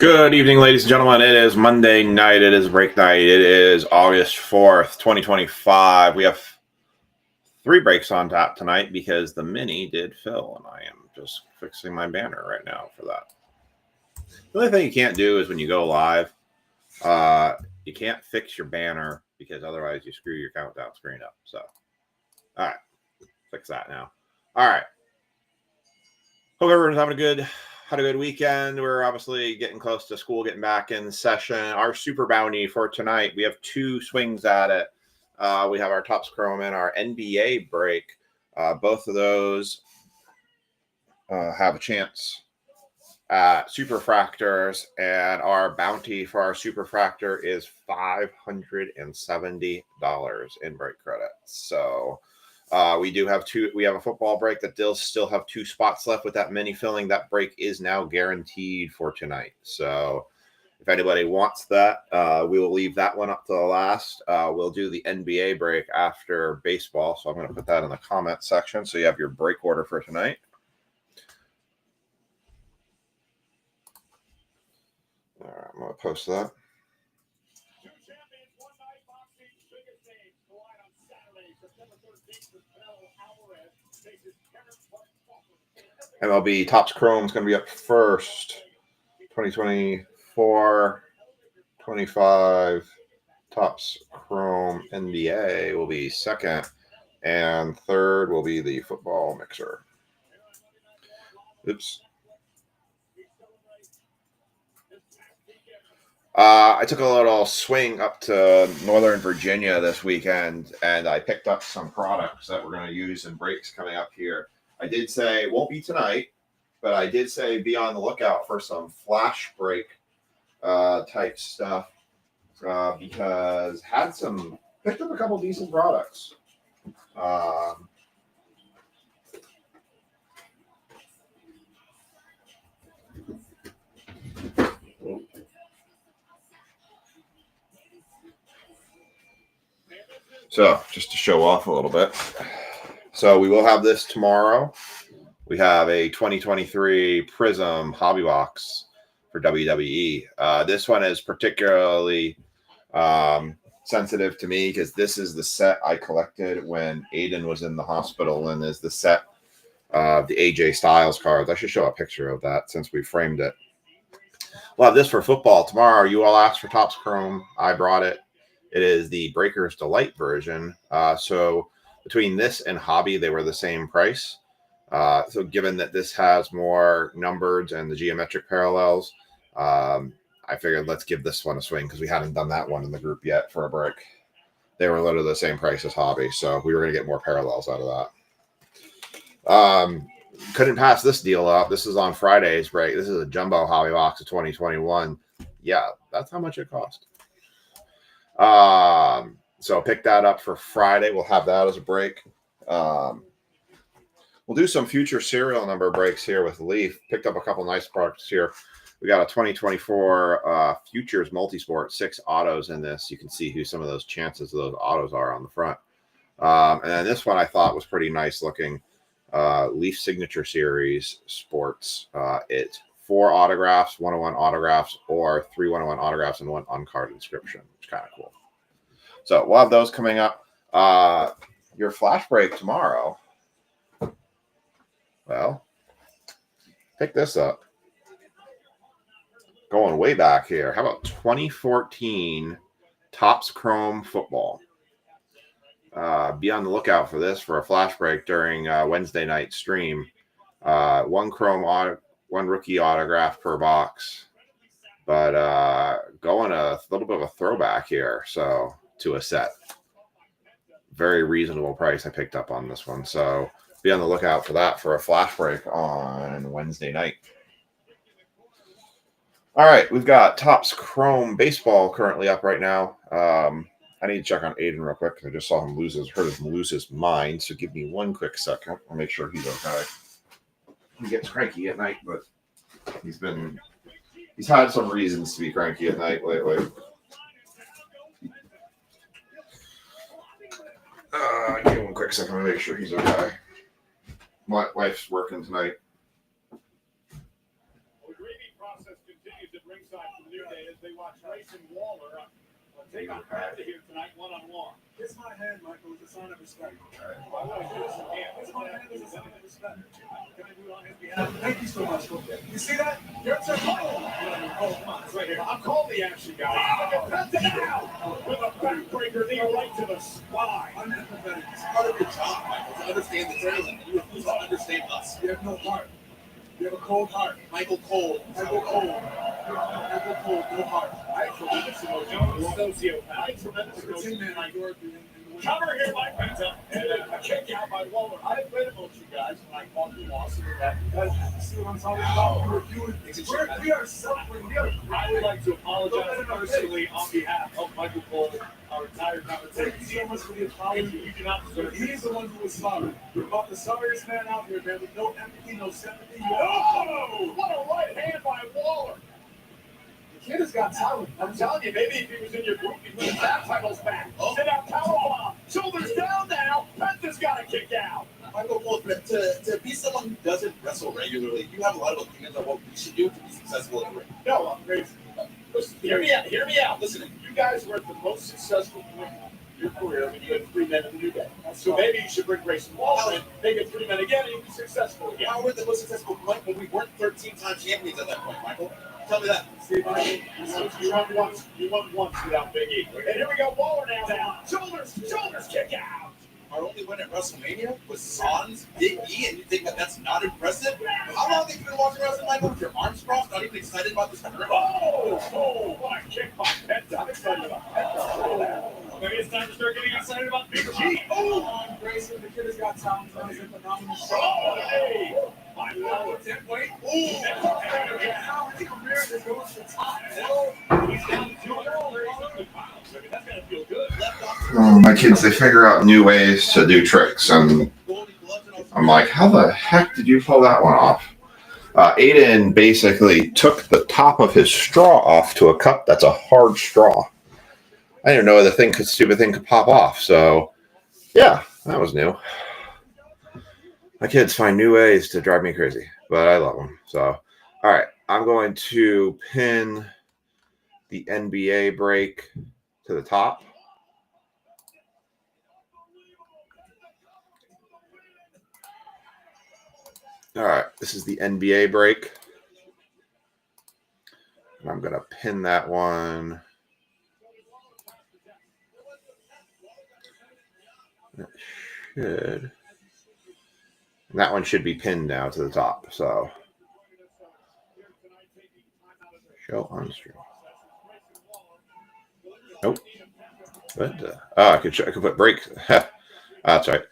Good evening, ladies and gentlemen. It is Monday night. It is break night. It is August 4th, 2025. We have 3 breaks on tap tonight because the mini did fill, and I am just fixing my banner right now for that. The only thing you can't do is when you go live, you can't fix your banner because otherwise you screw your countdown screen up. So, all right, fix that now. All right. Hope everyone's had a good weekend. We're obviously getting close to school getting back in session. Our super bounty for tonight, we have 2 swings at it. We have our Topps Chrome and our NBA break. Both of those have a chance at superfractors, and our bounty for our superfractor is $570 in break credits. So we do have 2. We have a football break that does still have 2 spots left with that mini filling. That break is now guaranteed for tonight. So if anybody wants that, we will leave that one up to the last. We'll do the NBA break after baseball. So I'm going to put that in the comment section. So you have your break order for tonight. All right, I'm going to post that. MLB Topps Chrome is going to be up first. 2024, 25. Topps Chrome NBA will be second. And third will be the football mixer. Oops. I took a little swing up to Northern Virginia this weekend, and I picked up some products that we're going to use in breaks coming up here. I did say it won't be tonight, but I did say be on the lookout for some flash break type stuff because picked up a couple decent products. So just to show off a little bit. So we will have this tomorrow. We have a 2023 Prism Hobby Box for WWE. This one is particularly sensitive to me because this is the set I collected when Aiden was in the hospital, and is the set of the AJ Styles cards. I should show a picture of that since we framed it. We'll have this for football tomorrow. You all asked for Topps Chrome. I brought it. It is the Breakers Delight version. So between this and Hobby, they were the same price. So given that this has more numbers and the geometric parallels, I figured let's give this one a swing because we hadn't done that one in the group yet for a break. They were literally the same price as Hobby, so we were going to get more parallels out of that. Couldn't pass this deal up. This is on Friday's break. This is a jumbo Hobby Box of 2021. Yeah, that's how much it cost. So pick that up for Friday. We'll have that as a break. We'll do some future serial number breaks here with Leaf. Picked up a couple nice products here. We got a 2024 Futures Multisport, 6 autos in this. You can see who some of those chances of those autos are on the front. And then this one I thought was pretty nice looking. Leaf Signature Series Sports. It's 4 autographs, 101 autographs, or 3 101 autographs and 1 on-card inscription. Which is kind of cool. So we'll have those coming up. Your flash break tomorrow. Well, pick this up. Going way back here. How about 2014 Topps Chrome Football? Be on the lookout for this for a flash break during Wednesday night stream. 1 Chrome, 1 rookie autograph per box. But going a little bit of a throwback here, so to a set. Very reasonable price I picked up on this one. So be on the lookout for that for a flash break on Wednesday night. All right, we've got Topps Chrome Baseball currently up right now. I need to check on Aiden real quick because I just saw him lose his mind. So give me one quick second. I'll make sure he's okay. He gets cranky at night, but he's had some reasons to be cranky at night lately. Give me one quick second to make sure he's okay. My wife's working tonight. ringside for the New Day as they watch Grayson Waller take on Penta here tonight, one-on-one. Kiss my hand, Michael. It's a sign of respect. I want to kiss his hand. Kiss my hand is a sign of respect. Can I do it on his behalf? Thank you so much. You see that? You're a oh, come on. It's right here. I'm calling the action, guys. Penta now with a backbreaker knee right to the spine. Unempathetic. It's part of your job, Michael, to understand the talent. You refuse to understand us. You have no heart. You have a cold heart. Michael Cole. Michael Cole. Michael Cole, no heart. I have tremendous emotion. Sociopath. I have tremendous emotion. Cover here by Penta. And a kick out by Waller. I have great emotion, guys. When I fought the loss of that. See what I'm talking about? We are suffering. I would like to apologize personally on behalf of Michael Cole, our entire commentator. Thank you so much for the apology. You do not deserve it. He's the one who was sorry. You're about the sorriest man out here, man, with no empathy, no sympathy. Oh, what a right hand by Waller. The kid has got talent. I'm telling you, maybe if he was in your group, he'd win the tag titles back. Sit out, powerbomb. Shoulders down now. Penta's got a kick out. Michael Cole, to be someone who doesn't wrestle regularly, you have a lot of opinions on what we should do to be successful in the ring. No, I'm crazy. Listen, hear me out. Listen, you guys were at the most successful point in your career when you had 3 men in the New Day. So maybe you should bring Grayson Waller in, make it 3 men again, and you'll be successful again. How were the most successful point when we weren't 13-time champions at that point, Michael? Tell me that. Steve, you won once without Big E. And here we go, Waller now down. Shoulders kick out. Our only win at WrestleMania was Sans Big E, and you think that that's not impressive? How long have you been watching wrestling, Michael, with your arms crossed, not even excited about this? Oh, what a kick by Penta. I'm excited about Penta. Maybe it's time to start getting excited about Big G. Oh, Grayson, the kid has got talent. He's a phenomenal show. Oh, hey. My Waller, 10 weight. Ooh. Now he compares to go to the top. He's down to 200 pounds. I mean, that's going to feel good. Oh, my kids, they figure out new ways to do tricks, and I'm like, how the heck did you pull that one off? Aiden basically took the top of his straw off to a cup that's a hard straw. I didn't know the stupid thing could pop off. So, yeah, that was new. My kids find new ways to drive me crazy, but I love them. So, all right, I'm going to pin the NBA break to the top. All right, this is the NBA break. And I'm going to pin that one. That should. And that one should be pinned now to the top. So, show on stream. Nope. But I could put breaks. That's right.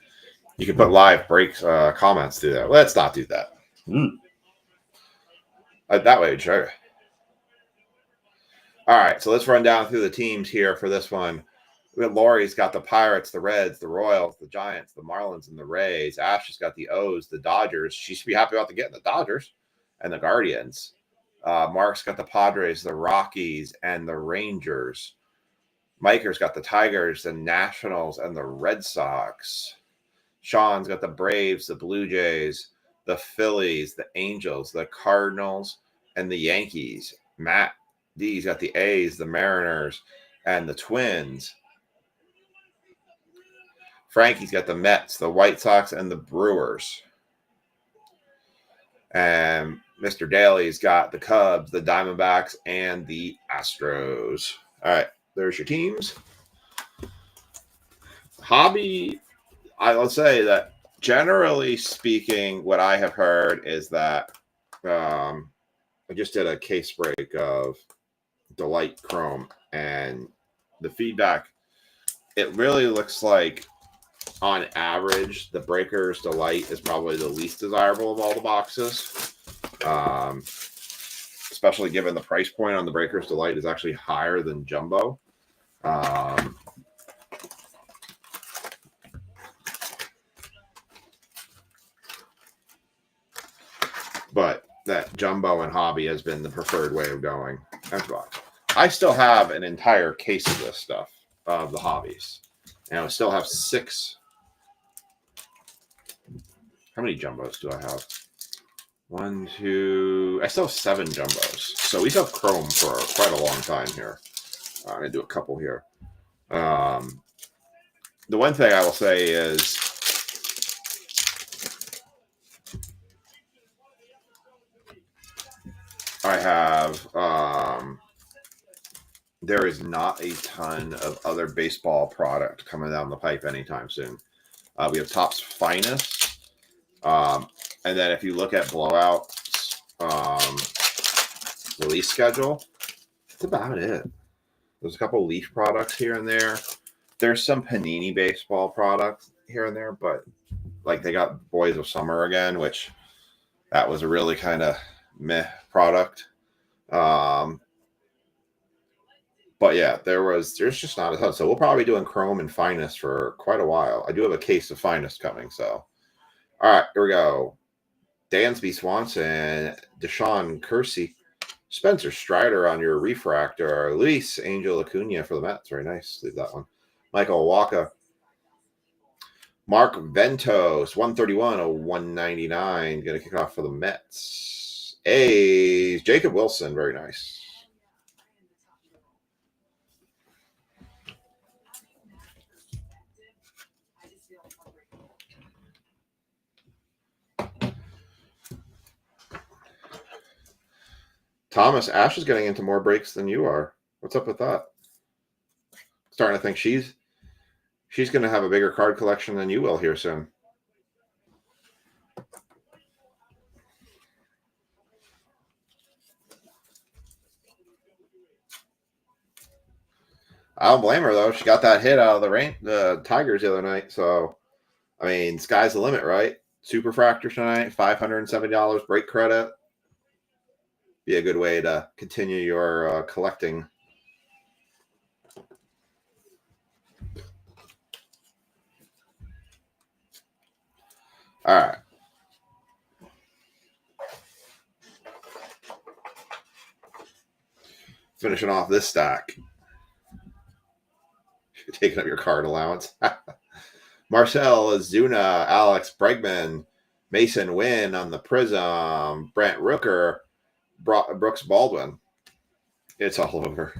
You can put live breaks comments through there. Let's not do that. That way, sure. All right, so let's run down through the teams here for this one. Laurie's got the Pirates, the Reds, the Royals, the Giants, the Marlins, and the Rays. Ash has got the O's, the Dodgers. She should be happy about getting the Dodgers and the Guardians. Mark's got the Padres, the Rockies, and the Rangers. Miker's got the Tigers, the Nationals, and the Red Sox. Sean's got the Braves, the Blue Jays, the Phillies, the Angels, the Cardinals, and the Yankees. Matt D's got the A's, the Mariners, and the Twins. Frankie's got the Mets, the White Sox, and the Brewers. And Mr. Daly's got the Cubs, the Diamondbacks, and the Astros. All right, there's your teams. Hobby, let's say that generally speaking, what I have heard is that I just did a case break of Delight Chrome, and the feedback, it really looks like on average, the Breakers Delight is probably the least desirable of all the boxes. Especially given the price point on the Breakers Delight is actually higher than Jumbo. But that Jumbo and Hobby has been the preferred way of going. I still have an entire case of this stuff, of the Hobbies. And I still have 6. How many Jumbos do I have? 1, 2. I still have 7 jumbos. So we still have Chrome for quite a long time here. I'm going to do a couple here. The one thing I will say is I have there is not a ton of other baseball product coming down the pipe anytime soon. We have Topps Finest. And then if you look at Blowout's release schedule, that's about it. There's a couple Leaf products here and there. There's some Panini baseball products here and there, but like they got Boys of Summer again, which that was a really kind of meh product. But yeah, there's just not a ton. So we'll probably be doing Chrome and Finest for quite a while. I do have a case of Finest coming. So, all right, here we go. Dansby Swanson, Deshaun Kersey, Spencer Strider on your refractor, Luis Angel Acuna for the Mets. Very nice. Leave that one. Michael Walker. Mark Ventos, 131 of 199. Going to kick off for the Mets. A's, Jacob Wilson. Very nice. Thomas, Ash is getting into more breaks than you are. What's up with that? Starting to think she's going to have a bigger card collection than you will here soon. I don't blame her, though. She got that hit out of the Tigers the other night. So, I mean, sky's the limit, right? Superfractor tonight, $570 break credit. Be a good way to continue your collecting. All right. Finishing off this stack. You're taking up your card allowance. Marcell Ozuna, Alex Bregman, Mason Wynn on the Prism, Brent Rooker, Brooks Baldwin. It's all over.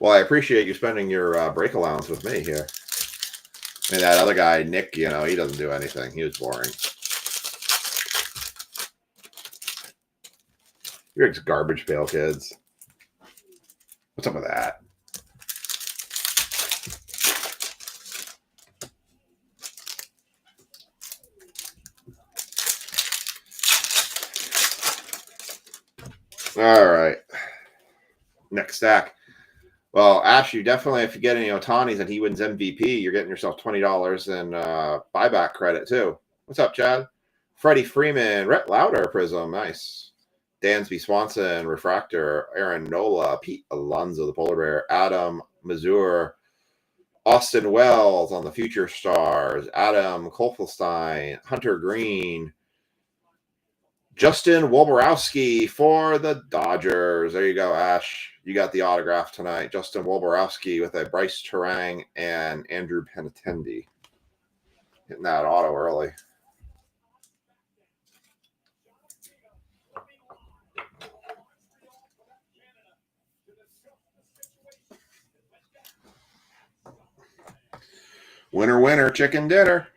Well, I appreciate you spending your break allowance with me here. And that other guy, Nick, he doesn't do anything. He was boring. You're just garbage pail kids. What's up with that? All right. Next stack. Well, Ash, you definitely, if you get any Ohtani's and he wins MVP, you're getting yourself $20 in buyback credit, too. What's up, Chad? Freddie Freeman, Rhett Lauder, Prism. Nice. Dansby Swanson, Refractor, Aaron Nola, Pete Alonso, the Polar Bear, Adam Mazur, Austin Wells on the Future Stars, Adam Kolfelstein, Hunter Green, Justin Wolborowski for the Dodgers. There you go, Ash. You got the autograph tonight. Justin Wolborowski with a Bryce Terang and Andrew Benintendi. Hitting that auto early. Winner, winner, chicken dinner.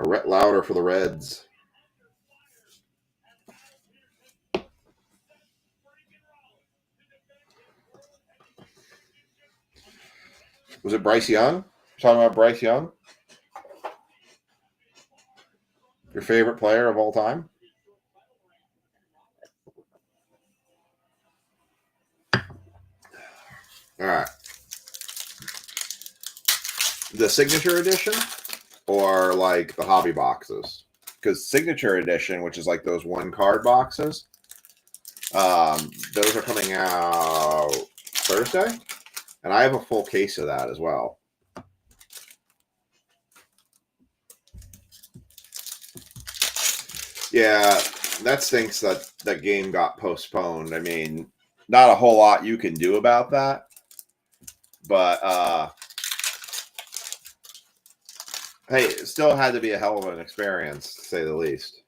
Rhett Lauder for the Reds. Was it Bryce Young? Talking about Bryce Young? Your favorite player of all time? All right. The signature edition or like the hobby boxes? Because signature edition, which is like those one card boxes, those are coming out Thursday. And I have a full case of that as well. Yeah, that stinks that game got postponed. I mean, not a whole lot you can do about that. but hey, it still had to be a hell of an experience, to say the least.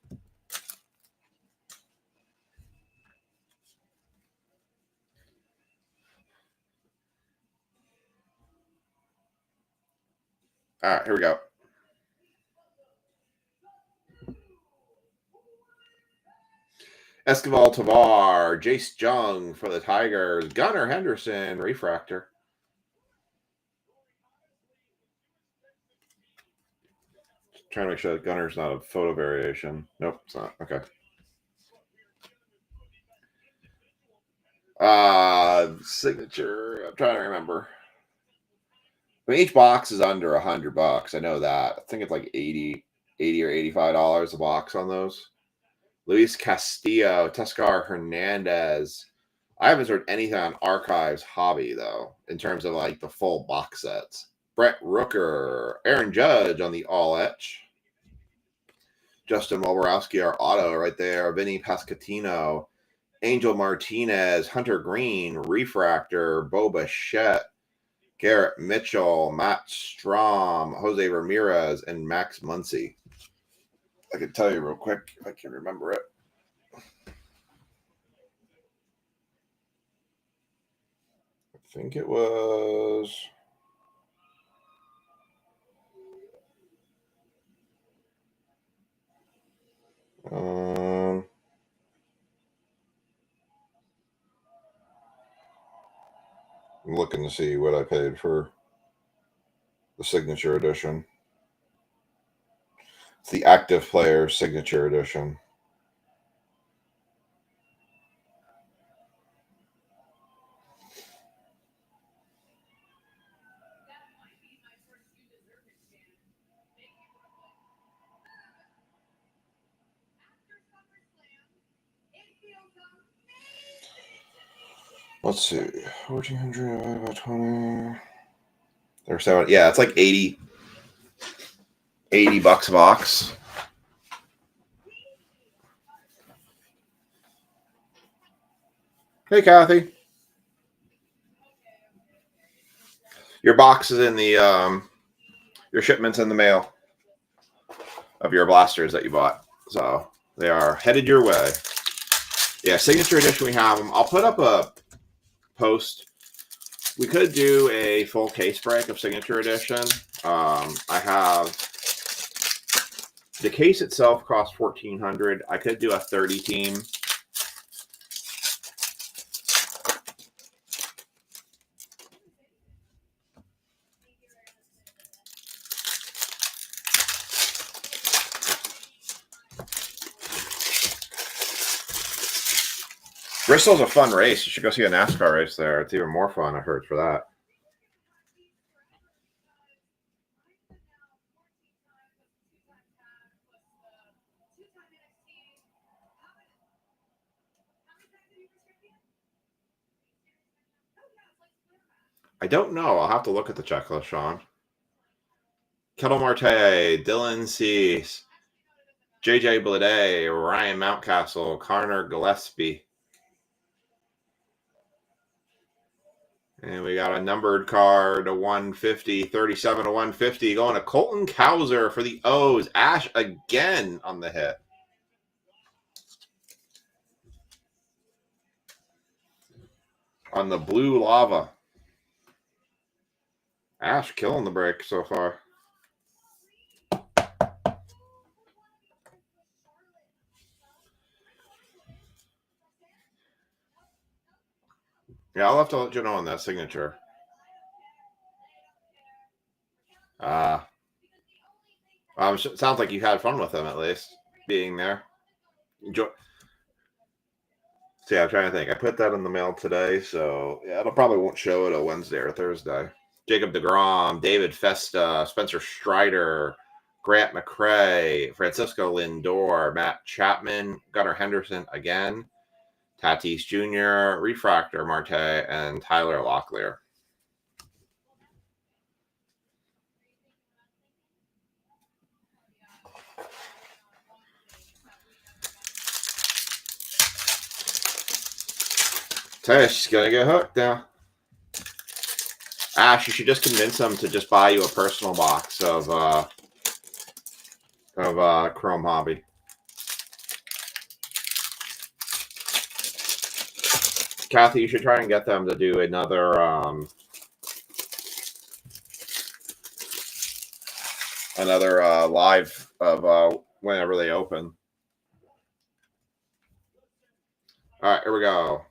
All right, here we go. Escobar Tovar, Jace Jung for the Tigers, Gunnar Henderson, refractor. Trying to make sure that Gunner's not a photo variation. Nope, it's not. Okay. Signature. I'm trying to remember. I mean, each box is under $100. I know that. I think it's like $80 or $85 a box on those. Luis Castillo, Teoscar Hernandez. I haven't heard anything on Archives Hobby though, in terms of like the full box sets. Brett Rooker, Aaron Judge on the all etch. Justin Woborowski, our auto right there. Vinny Pascatino, Angel Martinez, Hunter Green, Refractor, Bo Bichette, Garrett Mitchell, Matt Strom, Jose Ramirez, and Max Muncy. I can tell you real quick if I can remember it. I think it was... I'm looking to see what I paid for the signature edition. It's the active player signature edition. Let's see, 1,400 divided by 20. There's 7. Yeah, it's like $80 a box. Hey, Kathy. Your box is in the your shipment's in the mail of your blasters that you bought, so they are headed your way. Yeah, signature edition. We have them. I'll put up a post. We could do a full case break of signature edition. I have the case itself costs $1,400. I could do a 30 team. Bristol's a fun race. You should go see a NASCAR race there. It's even more fun, I heard, for that. I don't know. I'll have to look at the checklist, Sean. Kettle Marte, Dylan Cease, JJ Bleday, Ryan Mountcastle, Connor Gillespie. And we got a numbered card to 150, 37 to 150, going to Colton Cowser for the O's. Ash again on the hit. On the blue lava. Ash killing the break so far. Yeah, I'll have to let you know on that signature. Sounds like you had fun with them, at least, being there. Enjoy. See, I'm trying to think. I put that in the mail today, so yeah, it'll probably won't show it a Wednesday or Thursday. Jacob deGrom, David Festa, Spencer Strider, Grant McCrae, Francisco Lindor, Matt Chapman, Gunnar Henderson again, Tatis Jr., Refractor Marte, and Tyler Locklear. Tell you, she's going to get hooked now. Ash, you should just convince them to just buy you a personal box of Chrome Hobby. Kathy, you should try and get them to do another live of whenever they open. All right, here we go.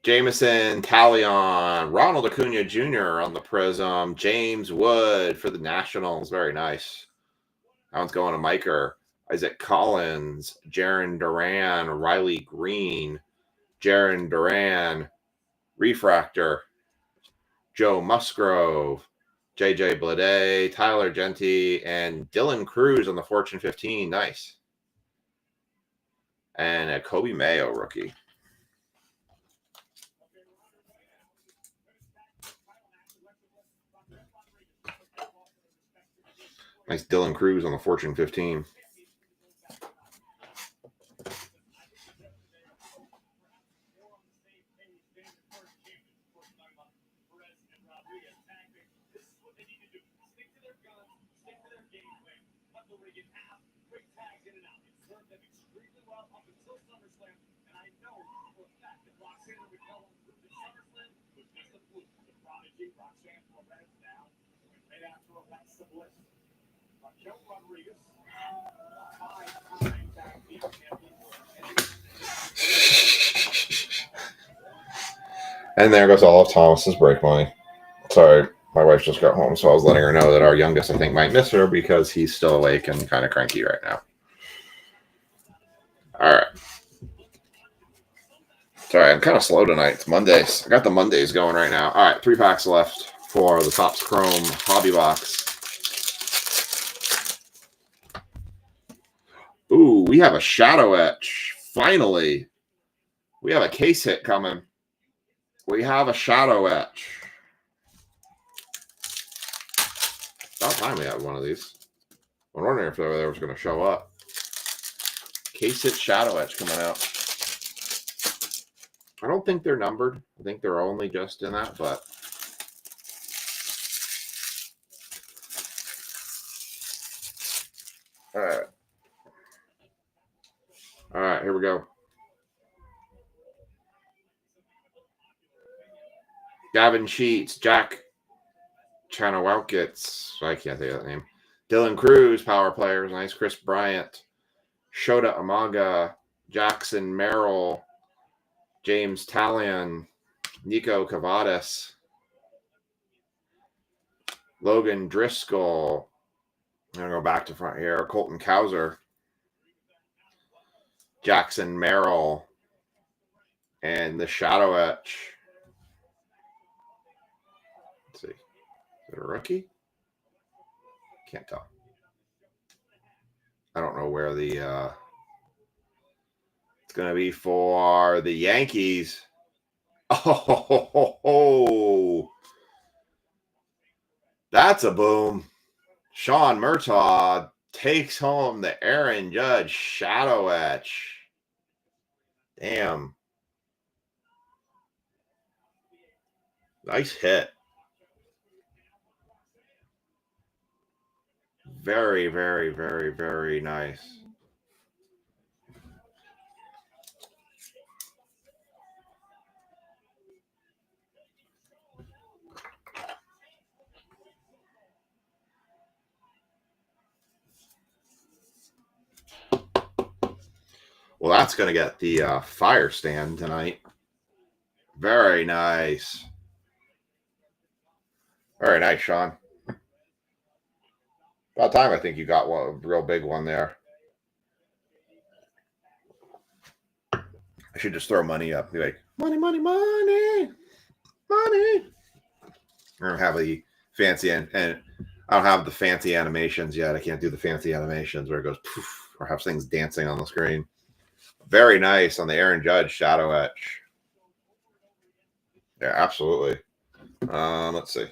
Jameson, Talion, Ronald Acuna Jr. on the Prism, James Wood for the Nationals. Very nice. That one's going to Miker. Isaac Collins, Jarren Duran, Riley Green, Jarren Duran, Refractor, Joe Musgrove, JJ Bleday, Tyler Genty, and Dylan Cruz on the Fortune 15. Nice. And a Kobe Mayo rookie. Nice Dylan Cruz on the Fortune 15. And there goes all of Thomas's break money. Sorry, my wife just got home, so I was letting her know that our youngest, I think, might miss her because he's still awake and kind of cranky right now. All right. Sorry, I'm kind of slow tonight. It's Mondays. I got the Mondays going right now. All right, 3 packs left for the Topps Chrome Hobby Box. Ooh, we have a shadow etch. Finally. We have a case hit coming. We have a shadow etch. About time we had one of these. I'm wondering if there was going to show up. Case hit shadow etch coming out. I don't think they're numbered. I think they're only just in that, but all right. All right, here we go. Gavin Sheets, Jack Chanowalkits. I can't say that name. Dylan Cruz, power players. Nice. Chris Bryant, Shota Amaga, Jackson Merrill, James Talion, Nico Cavadas, Logan Driscoll. I'm going to go back to front here. Colton Cowser, Jackson Merrill, and the shadow etch. Let's see. Is it a rookie? Can't tell. I don't know where the it's going to be for the Yankees. Oh, that's a boom. Sean Murtaugh takes home the Aaron Judge shadow etch. Damn. Nice hit. Very, very, very, very nice. Well, that's going to get the fire stand tonight. Very nice. Very nice, Sean. About time I think you got one, a real big one there. I should just throw money up. Be like, money, money, money, money. I don't have the fancy and I don't have the fancy animations yet. I can't do the fancy animations where it goes poof or have things dancing on the screen. Very nice on the Aaron Judge shadow etch. Yeah, absolutely. Let's see.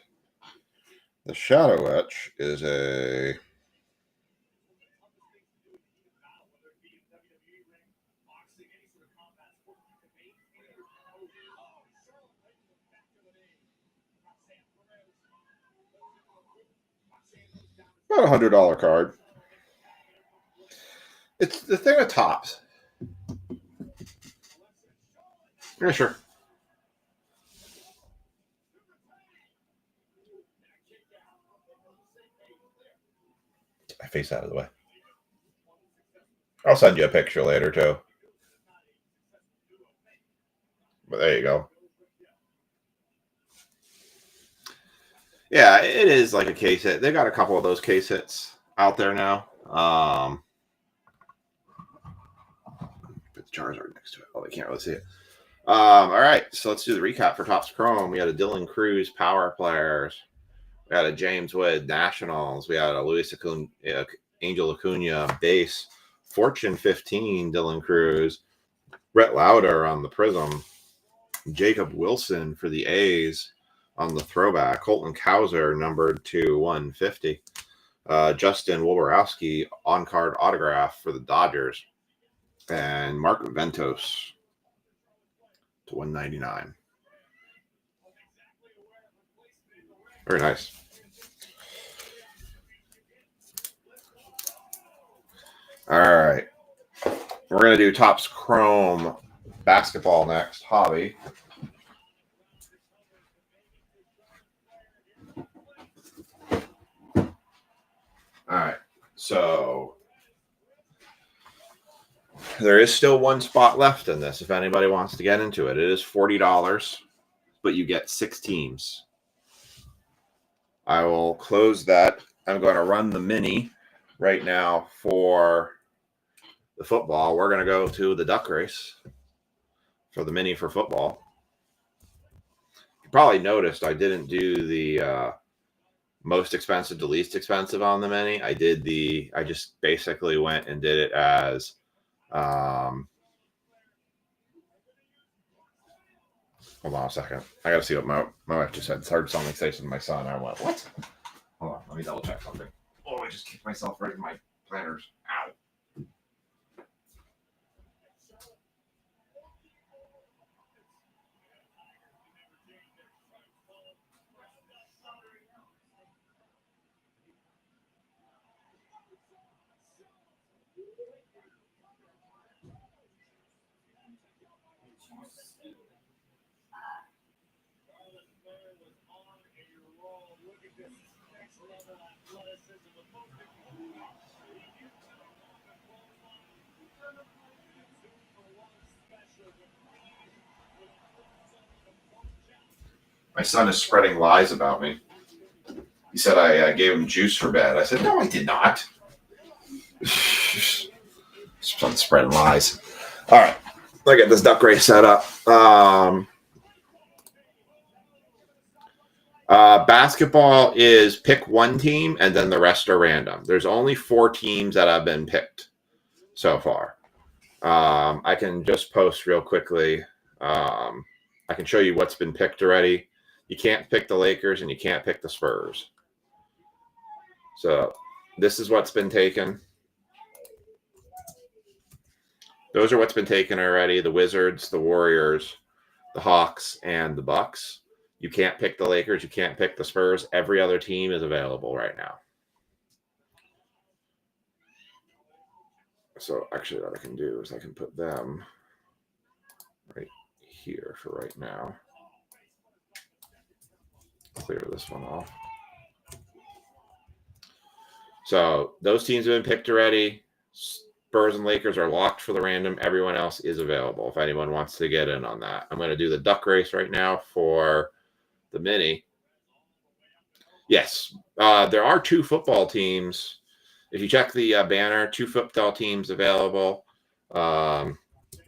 The shadow etch is a About $100 card. It's the thing with Topps. Yeah, sure. Get my face out of the way. I'll send you a picture later, too. But there you go. Yeah, it is like a case hit. They got a couple of those case hits out there now. Put the Charizard next to it. Oh, they can't really see it. All right, so let's do the recap for Topps Chrome. We had a Dylan Cruz Power Players. We had a James Wood Nationals. We had a Luis Acuna, Angel Acuna Base. Fortune 15 Dylan Cruz. Brett Lauder on the Prism. Jacob Wilson for the A's on the throwback. Colton Cowser numbered to 150. Justin Woborowski on-card autograph for the Dodgers. And Mark Ventos to 199. Very nice. All right. We're going to do Topps Chrome basketball next. Hobby. All right. So there is still one spot left in this if anybody wants to get into it. It is $40, but you get 6 teams. I will close that. I'm going to run the mini right now for the football. We're going to go to the duck race for the mini for football. You probably noticed I didn't do the most expensive to least expensive on the mini. I just basically went and did it as hold on a second. I got to see what my wife just said. It's hard to say something to my son. I went, what? Hold on. Let me double check something. Oh, I just kicked myself right in my planners. Ow. My son is spreading lies about me. He said I gave him juice for bed. I said, no, I did not. Son's spreading lies. All right. I'll get this duck race set up. Basketball is pick one team and then the rest are random. There's only 4 teams that have been picked so far. I can just post real quickly. I can show you what's been picked already. You can't pick the Lakers and you can't pick the Spurs. So this is what's been taken. Those are what's been taken already. The Wizards, the Warriors, the Hawks, and the Bucks. You can't pick the Lakers. You can't pick the Spurs. Every other team is available right now. So actually what I can do is I can put them right here for right now. Clear this one off. So those teams have been picked already. Spurs and Lakers are locked for the random. Everyone else is available if anyone wants to get in on that. I'm going to do the duck race right now for the mini. Yes, there are 2 football teams. If you check the banner, 2 football teams available.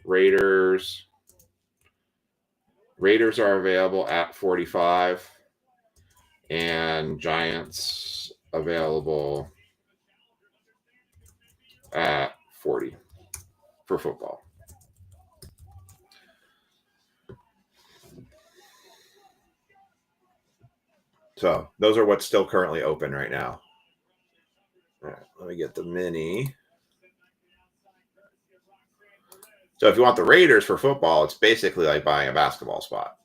Raiders are available at 45, and Giants available at 40 for football. So those are what's still currently open right now. All right, let me get the mini. So if you want the Raiders for football, it's basically like buying a basketball spot.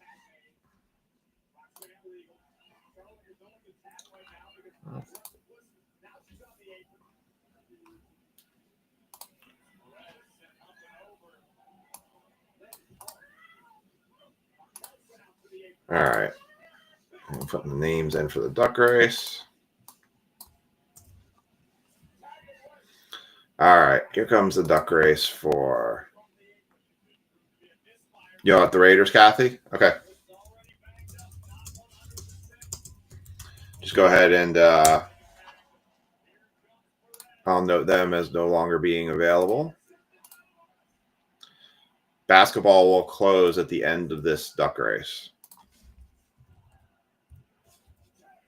All right. I'm putting the names in for the duck race. All right. Here comes the duck race for... You want the Raiders, Kathy? Okay. Just go ahead and I'll note them as no longer being available. Basketball will close at the end of this duck race.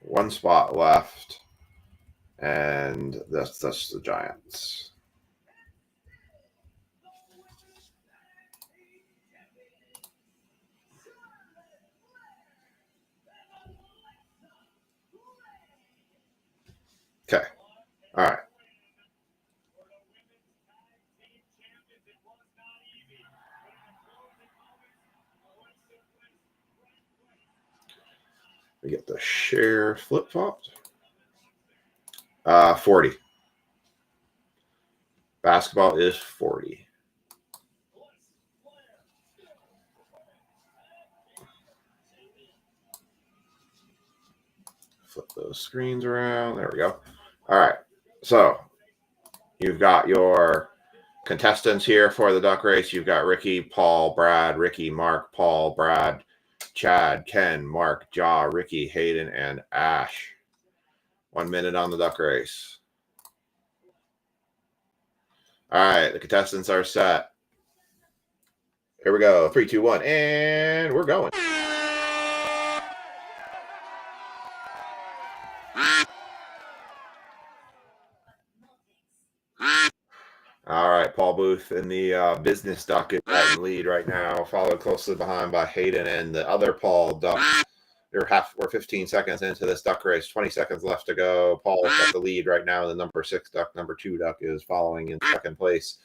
One spot left, and that's the Giants. Okay. All right. We get the share flip-flopped. 40. Basketball is 40. Flip those screens around. There we go. All right. So you've got your contestants here for the duck race. You've got Ricky, Paul, Brad, Ricky, Mark, Paul, Brad, Chad, Ken, Mark, Ja, Ricky, Hayden, and Ash. 1 minute on the duck race. All right, the contestants are set. Here we go. 3, 2, 1, and we're going. All right, Paul Booth in the business duck is in lead right now, followed closely behind by Hayden and the other Paul duck. We're 15 seconds into this duck race, 20 seconds left to go. Paul's got the lead right now. The number 6 duck, number 2 duck is following in second place.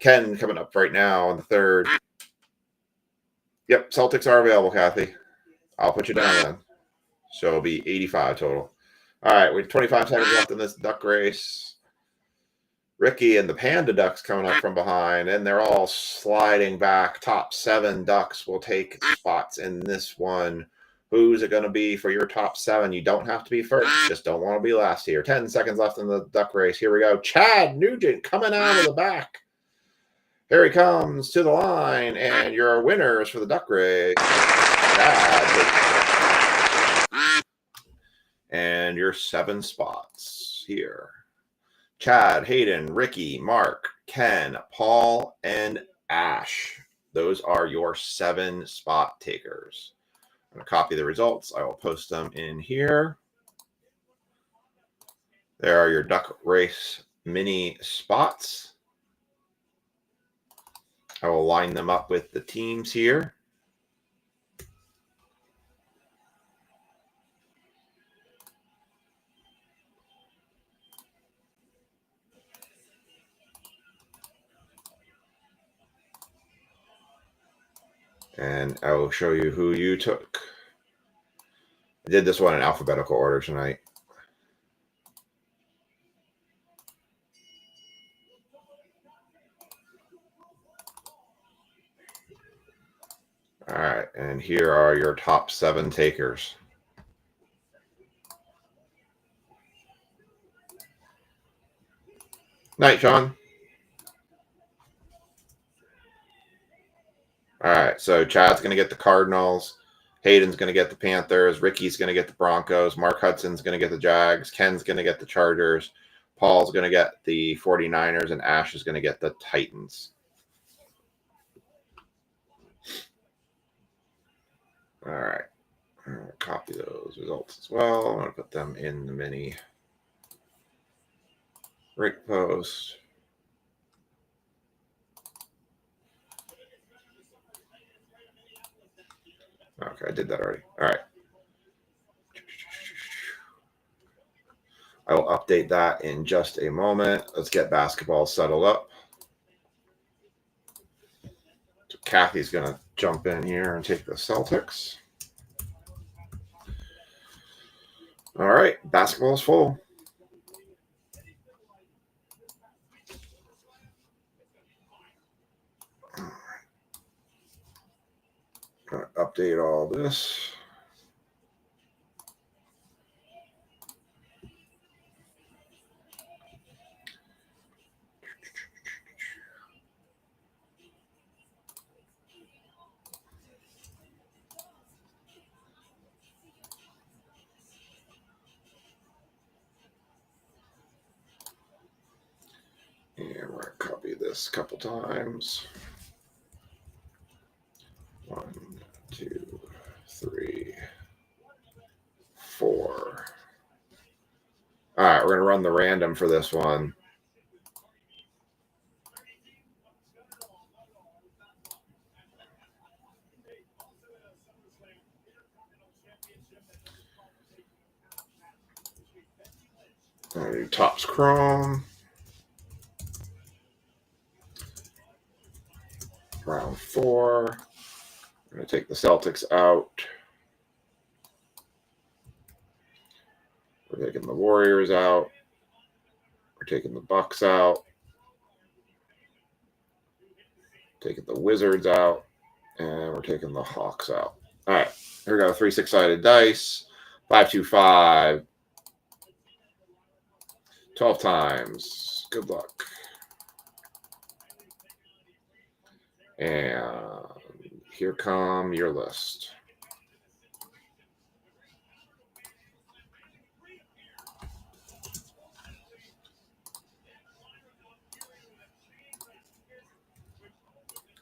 Ken coming up right now in the third. Yep, Celtics are available, Kathy. I'll put you down then. So it'll be 85 total. All right, we have 25 seconds left in this duck race. Ricky and the Panda Ducks coming up from behind, and they're all sliding back. Top 7 ducks will take spots in this one. Who's it going to be for your top 7? You don't have to be first. Just don't want to be last here. 10 seconds left in the duck race. Here we go. Chad Nugent coming out of the back. Here he comes to the line, and your winners for the duck race. Chad. And your 7 spots here. Chad, Hayden, Ricky, Mark, Ken, Paul, and Ash. Those are your 7 spot takers. I'm going to copy the results. I will post them in here. There are your duck race mini spots. I will line them up with the teams here. And I will show you who you took. I did this one in alphabetical order tonight. All right, and here are your top 7 takers. Night, Sean. All right, so Chad's going to get the Cardinals. Hayden's going to get the Panthers. Ricky's going to get the Broncos. Mark Hudson's going to get the Jags. Ken's going to get the Chargers. Paul's going to get the 49ers. And Ash is going to get the Titans. All right. I'm going to copy those results as well. I'm going to put them in the mini Rick post. Okay, I did that already. All right. I will update that in just a moment. Let's get basketball settled up. Kathy's going to jump in here and take the Celtics. All right, basketball is full. Going to update all this. And we're going to copy this a couple times. 1, 2, 3, 4. All right, we're going to run the random for this one. Topps Chrome. Round 4. We're going to take the Celtics out. We're taking the Warriors out. We're taking the Bucks out. Taking the Wizards out. And we're taking the Hawks out. All right. Here we go. 3 6-sided dice. 5, 2, 5. 12 times. Good luck. And here come your list.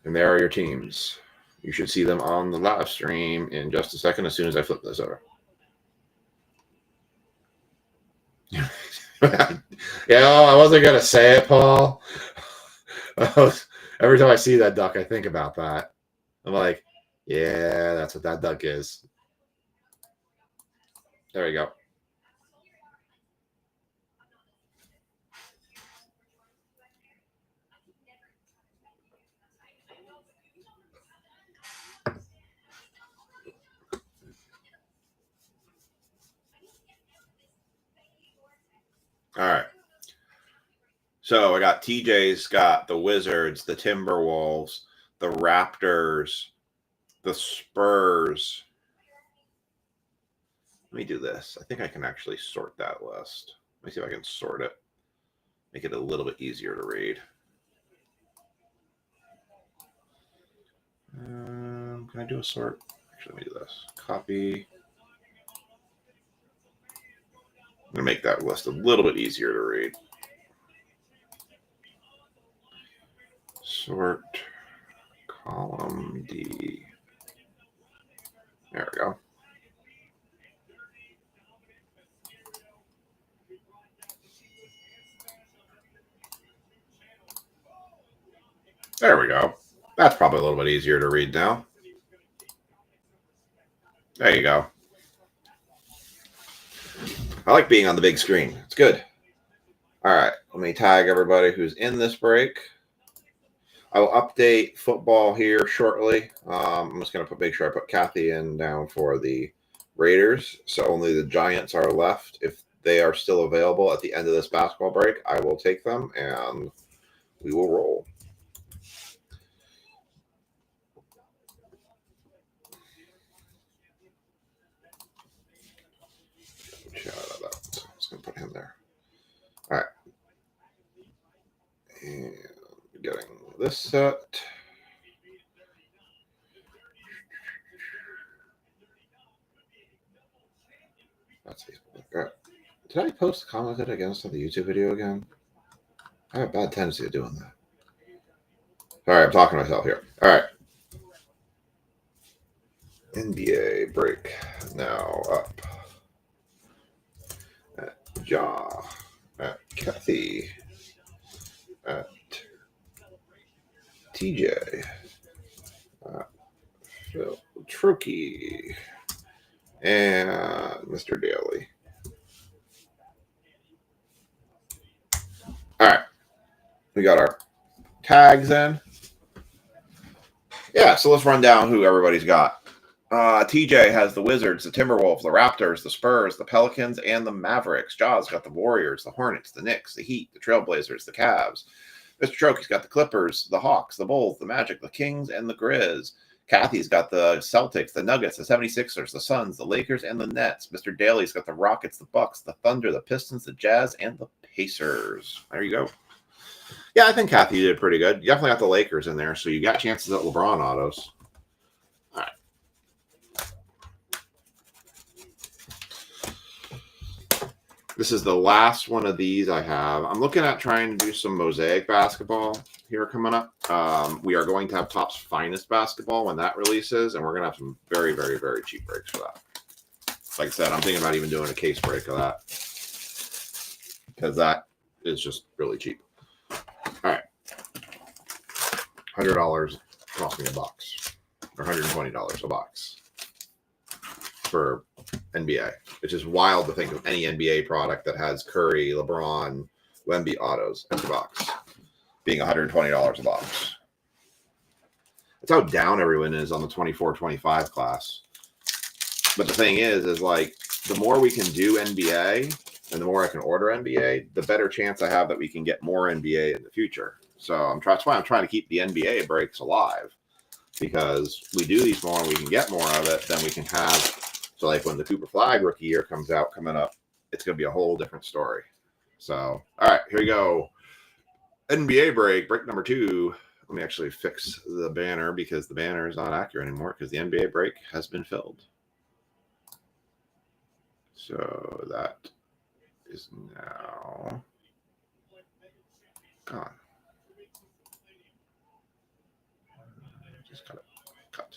And there are your teams. You should see them on the live stream in just a second as soon as I flip this over. Yeah, I wasn't going to say it, Paul. Every time I see that duck, I think about that. I'm like, yeah, that's what that duck is. There we go. All right. So I got TJ's got the Wizards, the Timberwolves, the Raptors, the Spurs. Let me do this. I think I can actually sort that list. Let me see if I can sort it. Make it a little bit easier to read. Can I do a sort? Actually, let me do this. Copy. I'm going to make that list a little bit easier to read. Sort column D. There we go. There we go. That's probably a little bit easier to read now. There you go. I like being on the big screen. It's good. All right. Let me tag everybody who's in this break. I will update football here shortly. I'm just going to make sure I put Kathy in down for the Raiders. So only the Giants are left. If they are still available at the end of this basketball break, I will take them and we will roll. Shout out that. So I'm just going to put him there. All right. And getting this set. That's Facebook. All right. Did I post commented against on the YouTube video again? I have a bad tendency of doing that. All right, I'm talking to myself here. All right. NBA break now up. At Ja. At Kathy. At TJ. Phil Trokey. And Mr. Daly. All right. We got our tags in. Yeah, so let's run down who everybody's got. TJ has the Wizards, the Timberwolves, the Raptors, the Spurs, the Pelicans, and the Mavericks. Jaws got the Warriors, the Hornets, the Knicks, the Heat, the Trailblazers, the Cavs. Mr. Troke's got the Clippers, the Hawks, the Bulls, the Magic, the Kings, and the Grizz. Kathy's got the Celtics, the Nuggets, the 76ers, the Suns, the Lakers, and the Nets. Mr. Daly's got the Rockets, the Bucks, the Thunder, the Pistons, the Jazz, and the Pacers. There you go. Yeah, I think Kathy did pretty good. You definitely got the Lakers in there, so you got chances at LeBron autos. All right. This is the last one of these I have. I'm looking at trying to do some Mosaic basketball here coming up. We are going to have Topps Finest basketball when that releases, and we're going to have some very, very, very cheap breaks for that. Like I said, I'm thinking about even doing a case break of that because that is just really cheap. All right. $100 cost me a box, or $120 a box for NBA. It's just wild to think of any NBA product that has Curry, LeBron, Wemby autos in the box being $120 a box. That's how down everyone is on the 24-25 class. But the thing is like the more we can do NBA and the more I can order NBA, the better chance I have that we can get more NBA in the future. So that's why I'm trying to keep the NBA breaks alive, because we do these more and we can get more of it, then we can have. So like when the Cooper Flag rookie year comes out coming up, it's going to be a whole different story. So, all right, here we go. NBA break number 2. Let me actually fix the banner because the banner is not accurate anymore because the NBA break has been filled. So that is now gone. Just cut it. Cut.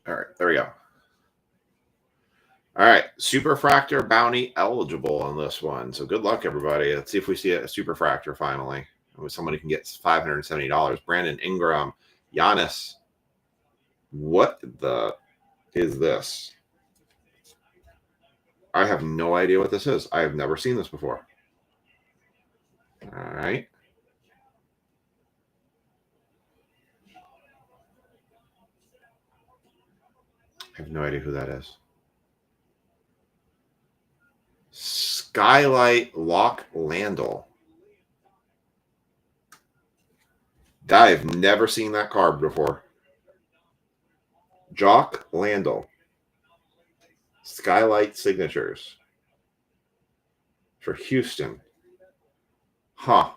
All right, there we go. All right, Superfractor Bounty eligible on this one. So good luck, everybody. Let's see if we see a Superfractor finally. Somebody can get $570. Brandon Ingram, Giannis. What the is this? I have no idea what this is. I have never seen this before. All right. I have no idea who that is. Skylight Lock Landell. I've never seen that card before. Jock Landell. Skylight Signatures. For Houston. Huh.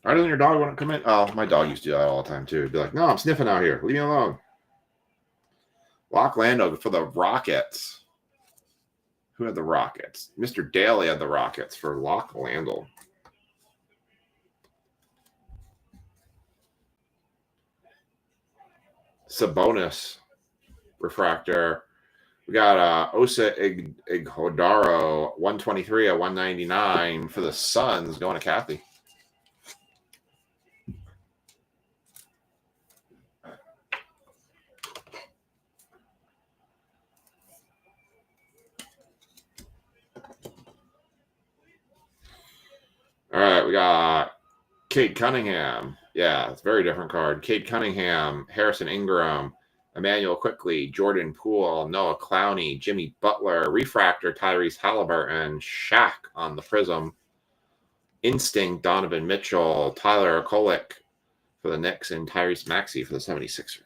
Why doesn't your dog want to come in? Oh, my dog used to do that all the time, too. He'd be like, no, I'm sniffing out here. Leave me alone. Lock Landell for the Rockets. Who had the Rockets? Mr. Daly had the Rockets for Lock Landell. Sabonis refractor. We got Osa Ighodaro, 123 at 199 for the Suns, going to Kathy. All right, we got Cade Cunningham. Yeah, it's a very different card. Cade Cunningham, Harrison Ingram, Emmanuel Quickly, Jordan Poole, Noah Clowney, Jimmy Butler, Refractor, Tyrese Halliburton, Shaq on the Prism, Instinct, Donovan Mitchell, Tyler Kolek for the Knicks, and Tyrese Maxey for the 76ers.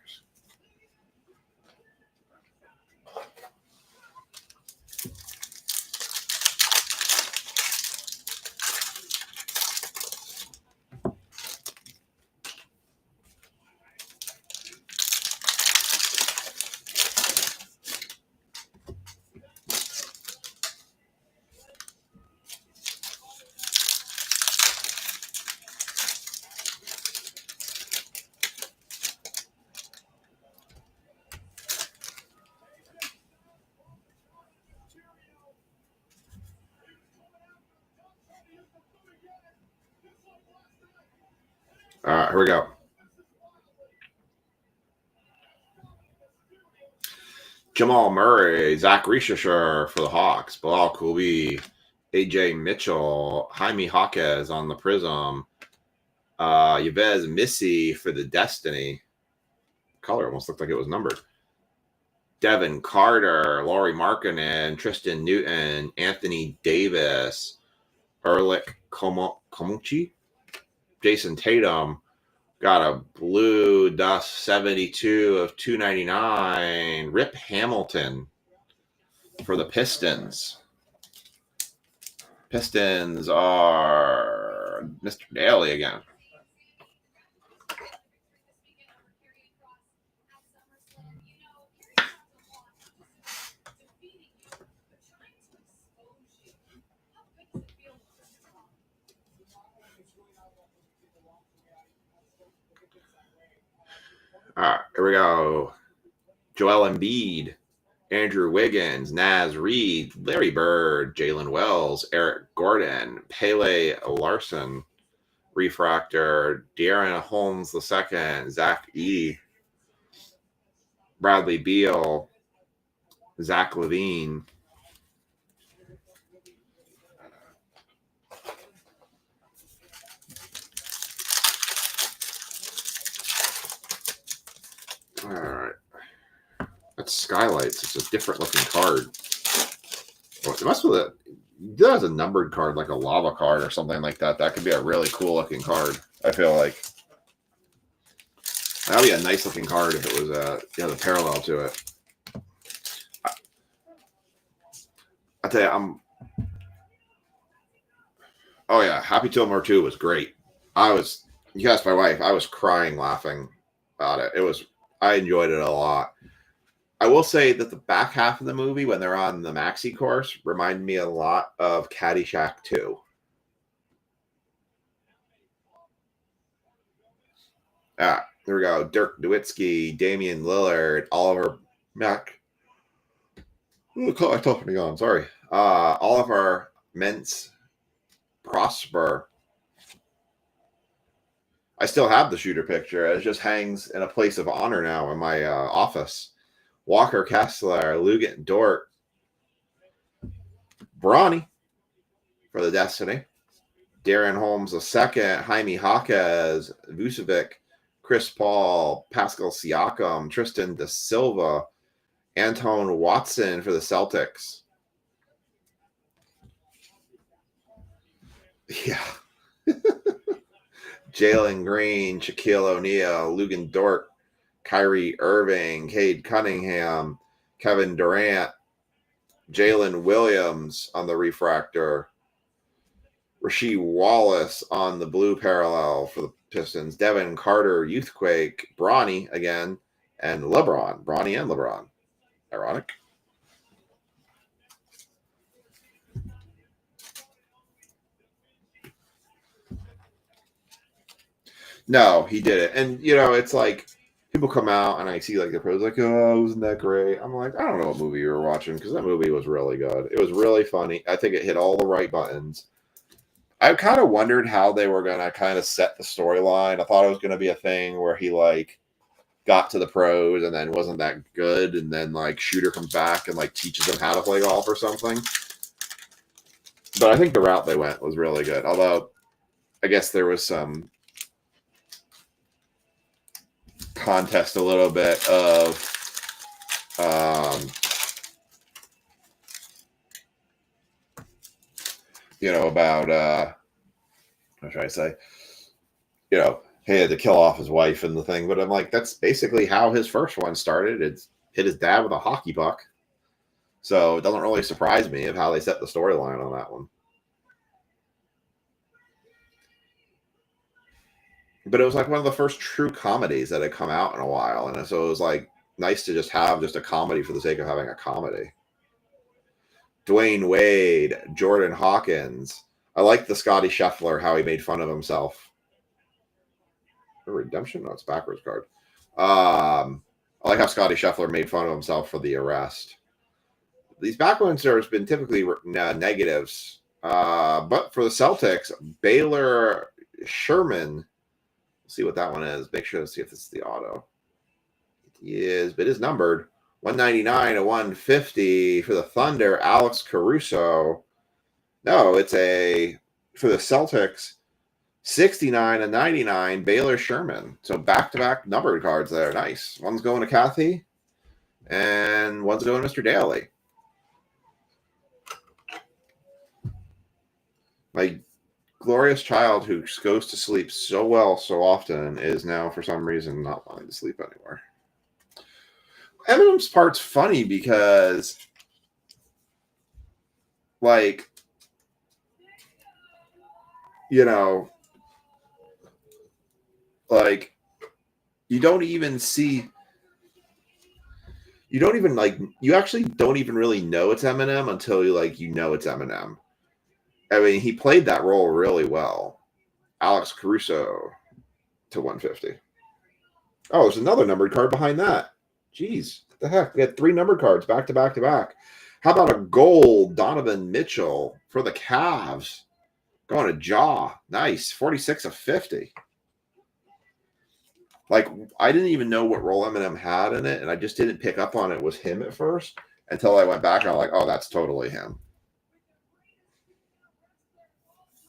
All right, here we go. Jamal Murray, Zach Rischischer for the Hawks, Bilal Kubi, AJ Mitchell, Jaime Jaquez on the Prism, Yves Missy for the Destiny. Color almost looked like it was numbered. Devin Carter, Laurie Markkinen, Tristan Newton, Anthony Davis, Erlich Komuchi, Jason Tatum. Got a blue dust 72 of 299. Rip Hamilton for the Pistons. Pistons are Mr. Daly again. All right, here we go. Joel Embiid, Andrew Wiggins, Naz Reid, Larry Bird, Jalen Wells, Eric Gordon, Pele Larson, refractor, De'Aaron Holmes II, Zach E., Bradley Beal, Zach Levine. All right. That's Skylights. It's a different looking card. Oh, it must be that it has a numbered card, like a lava card or something like that. That could be a really cool looking card. I feel like that'd be a nice looking card if it was the parallel to it. I tell you, oh yeah, Happy Gilmore 2 was great. You asked my wife, I was crying laughing about it. I enjoyed it a lot. I will say that the back half of the movie, when they're on the maxi course, reminded me a lot of Caddyshack 2. There we go. Dirk Nowitzki, Damian Lillard, Oliver Mack. Ooh, I tough me on. Sorry. Oliver Mentz, Prosper. I still have the shooter picture. It just hangs in a place of honor now in my office. Walker Kessler, Lugan Dort, Bronny for the Destiny, Darren Holmes II, Jaime Jaquez, Vucevic, Chris Paul, Pascal Siakam, Tristan Da Silva, Anton Watson for the Celtics. Yeah. Jalen Green, Shaquille O'Neal, Lugan Dort, Kyrie Irving, Cade Cunningham, Kevin Durant, Jalen Williams on the refractor, Rasheed Wallace on the blue parallel for the Pistons, Devin Carter, Youthquake, Bronny again, and LeBron. Bronny and LeBron. Ironic. No, he did it. And, it's like people come out and I see like the pros like, oh, wasn't that great? I'm like, I don't know what movie you were watching because that movie was really good. It was really funny. I think it hit all the right buttons. I kind of wondered how they were going to kind of set the storyline. I thought it was going to be a thing where he like got to the pros and then wasn't that good. And then like Shooter comes back and like teaches him how to play golf or something. But I think the route they went was really good. Although I guess there was some contest a little bit of about what should I say? He had to kill off his wife and the thing, but I'm like, that's basically how his first one started. It's hit his dad with a hockey puck. So it doesn't really surprise me of how they set the storyline on that one. But it was like one of the first true comedies that had come out in a while. And so it was like nice to just have just a comedy for the sake of having a comedy. Dwayne Wade, Jordan Hawkins. I like the Scotty Scheffler, how he made fun of himself. A redemption? No, it's backwards card. I like how Scotty Scheffler made fun of himself for the arrest. These backwards have been typically negatives. But for the Celtics, Baylor Sherman. See what that one is. Make sure to see if this is the auto. It is, but it is numbered. 199 to 150 for the Thunder, Alex Caruso. No, it's for the Celtics, 69 to 99, Baylor Sherman. So back-to-back numbered cards there. Nice. One's going to Kathy, and one's going to Mr. Daly. My glorious child who goes to sleep so well so often is now, for some reason, not wanting to sleep anymore. Eminem's part's funny because, like, you know, like, you actually don't even really know it's Eminem until you know it's Eminem. I mean, he played that role really well. Alex Caruso to 150. Oh, there's another numbered card behind that. Jeez, what the heck? We had 3 numbered cards back to back to back. How about a gold Donovan Mitchell for the Cavs? Going to Jaw. Nice. 46 of 50. Like, I didn't even know what role Eminem had in it, and I just didn't pick up on it was him at first until I went back and I was like, oh, that's totally him.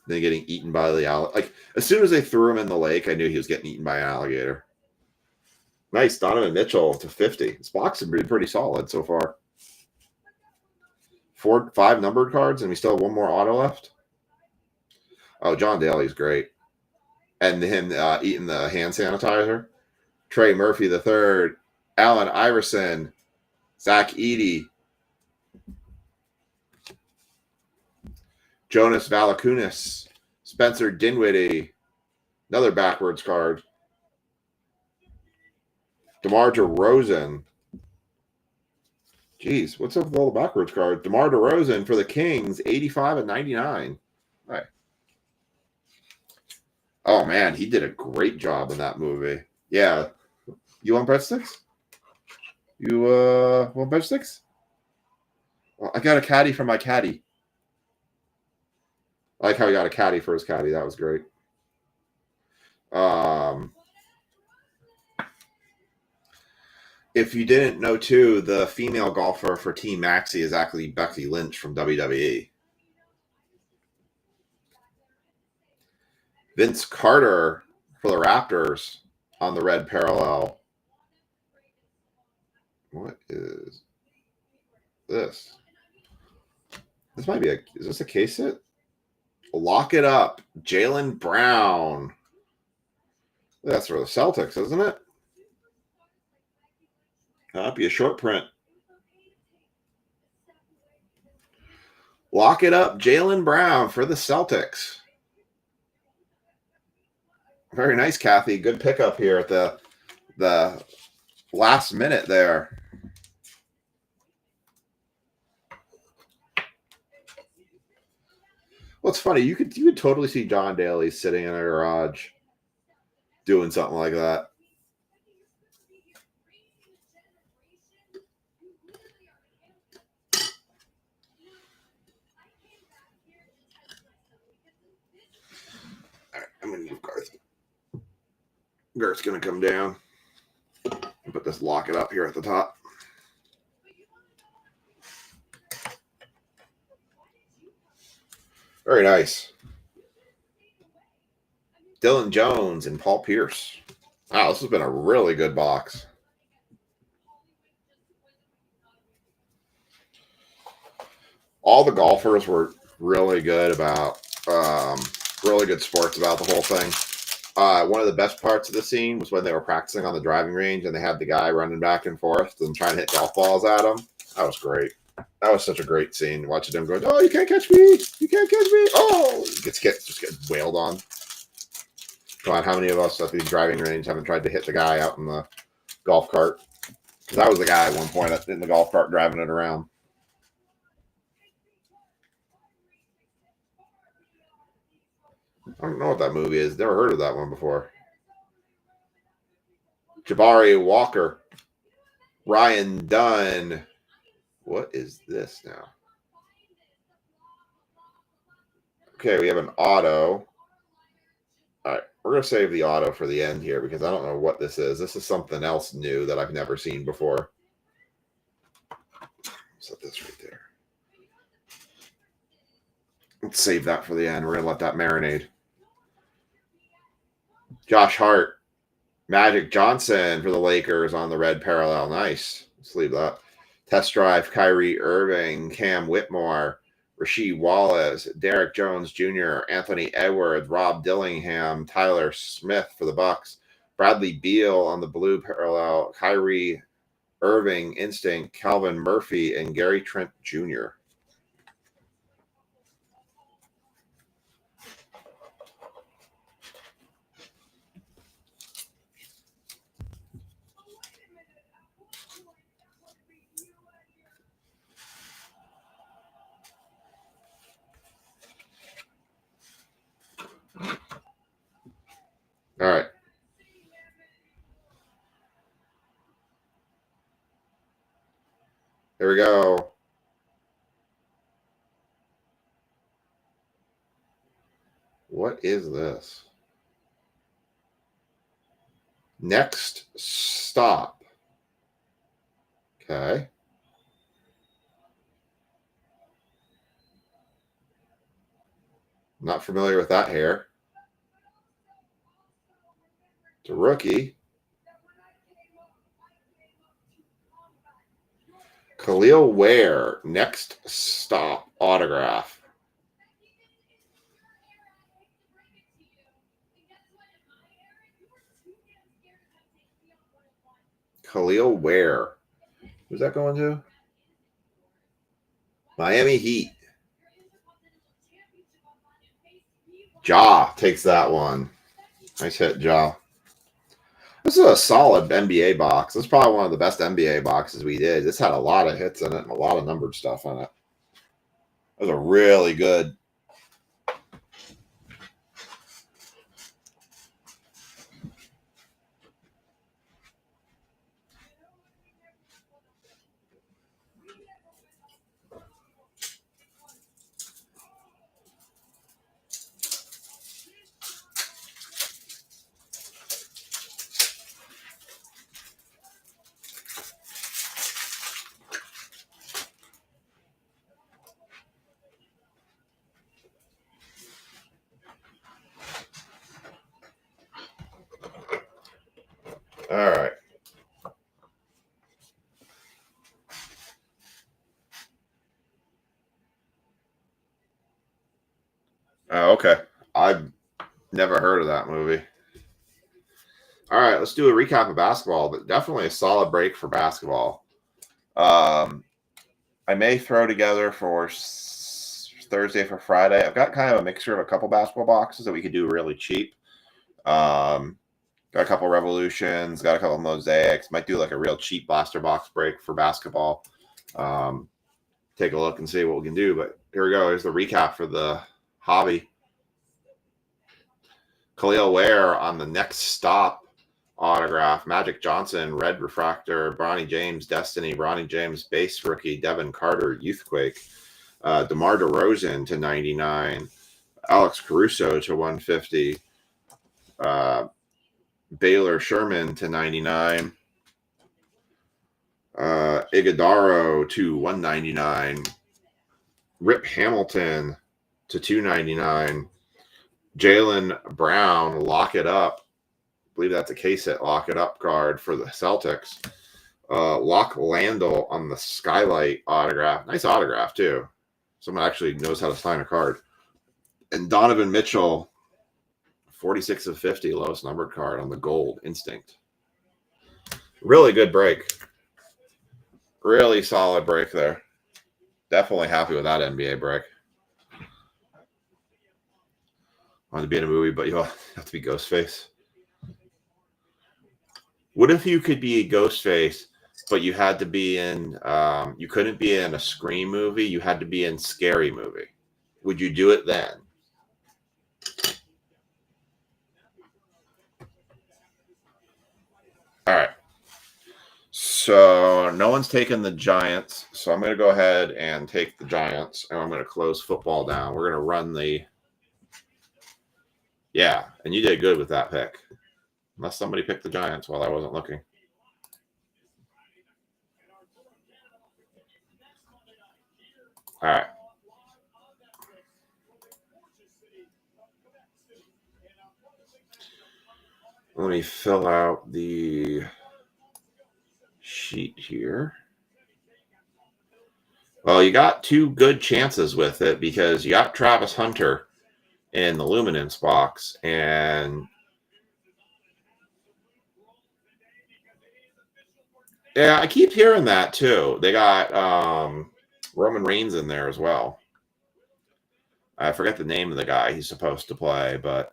Then getting eaten by the alligator. Like, as soon as they threw him in the lake, I knew he was getting eaten by an alligator. Nice. Donovan Mitchell to 50. His box has been pretty solid so far. 5 numbered cards, and we still have one more auto left. Oh, John Daly's great. And him eating the hand sanitizer. Trey Murphy III. Allen Iverson. Zach Edey. Jonas Valanciunas. Spencer Dinwiddie. Another backwards card. DeMar DeRozan. Jeez, what's up with all the backwards cards? DeMar DeRozan for the Kings, 85 and 99. All right. Oh, man, he did a great job in that movie. Yeah. You want breadsticks? You want breadsticks? Well, I got a caddy for my caddy. I like how he got a caddy for his caddy. That was great. If you didn't know, too, the female golfer for Team Maxi is actually Becky Lynch from WWE. Vince Carter for the Raptors on the red parallel. What is this? This might be is this a case hit? Lock it up. Jaylen Brown. That's for the Celtics, isn't it? That'd be a short print. Lock it up. Jaylen Brown for the Celtics. Very nice, Kathy. Good pickup here at the last minute there. Well, it's funny. You could totally see John Daly sitting in a garage doing something like that. All right, I'm going to move Garth. Garth's going to come down. Put this lock it up here at the top. Very nice. Dylan Jones and Paul Pierce. Wow, this has been a really good box. All the golfers were really good about, really good sports about the whole thing. One of the best parts of the scene was when they were practicing on the driving range and they had the guy running back and forth and trying to hit golf balls at him. That was great. That was such a great scene. Watching him go, oh, you can't catch me. You can't catch me. Oh, just get wailed on. Come on, how many of us at the driving range haven't tried to hit the guy out in the golf cart? Because I was the guy at one point in the golf cart driving it around. I don't know what that movie is. Never heard of that one before. Jabari Walker. Ryan Dunn. What is this now? Okay, we have an auto. All right, we're going to save the auto for the end here because I don't know what this is. This is something else new that I've never seen before. Set this right there. Let's save that for the end. We're going to let that marinate. Josh Hart. Magic Johnson for the Lakers on the red parallel. Nice. Let's leave that. Test drive, Kyrie Irving, Cam Whitmore, Rasheed Wallace, Derek Jones Jr., Anthony Edwards, Rob Dillingham, Tyler Smith for the Bucks, Bradley Beal on the blue parallel, Kyrie Irving, Instinct, Calvin Murphy, and Gary Trent Jr. All right. Here we go. What is this? Next stop. Okay. Not familiar with that hair. It's a rookie. Khalil Ware, next stop autograph. Khalil Ware. Who's that going to? Miami Heat. Ja takes that one. Nice hit, Ja. This is a solid NBA box. This is probably one of the best NBA boxes we did. This had a lot of hits in it and a lot of numbered stuff in it. It was a really good. All right. Oh, okay. I've never heard of that movie. All right, let's do a recap of basketball, but definitely a solid break for basketball. I may throw together for Thursday for Friday. I've got kind of a mixture of a couple basketball boxes that we could do really cheap. Got a couple Revolutions, got a couple Mosaics. Might do like a real cheap blaster box break for basketball. Take a look and see what we can do. But here we go. Here's the recap for the hobby. Khalil Ware on the next stop autograph. Magic Johnson, red refractor. Bronny James, Destiny. Bronny James, base rookie. Devin Carter, Youthquake. DeMar DeRozan to 99. Alex Caruso to 150. Baylor Sherman to 99. Iguodaro to 199. Rip Hamilton to 299. Jaylen Brown, lock it up. I believe that's a case hit lock it up card for the Celtics. Lock Landell on the Skylight autograph. Nice autograph, too. Someone actually knows how to sign a card. And Donovan Mitchell, 46 of 50, lowest numbered card on the gold Instinct. Really good break. Really solid break there. Definitely happy with that NBA break. Wanted to be in a movie, but you have to be Ghostface. What if you could be Ghostface, but you had to be in, you couldn't be in a Scream movie, you had to be in Scary Movie. Would you do it then? All right. So no one's taking the Giants. So I'm going to go ahead and take the Giants, and I'm going to close football down. We're going to run the. Yeah, and you did good with that pick. Unless somebody picked the Giants while I wasn't looking. All right. Let me fill out the sheet here. Well, you got two good chances with it because you got Travis Hunter in the Luminance box, and yeah, I keep hearing that too. They got Roman Reigns in there as well. I forget the name of the guy he's supposed to play, but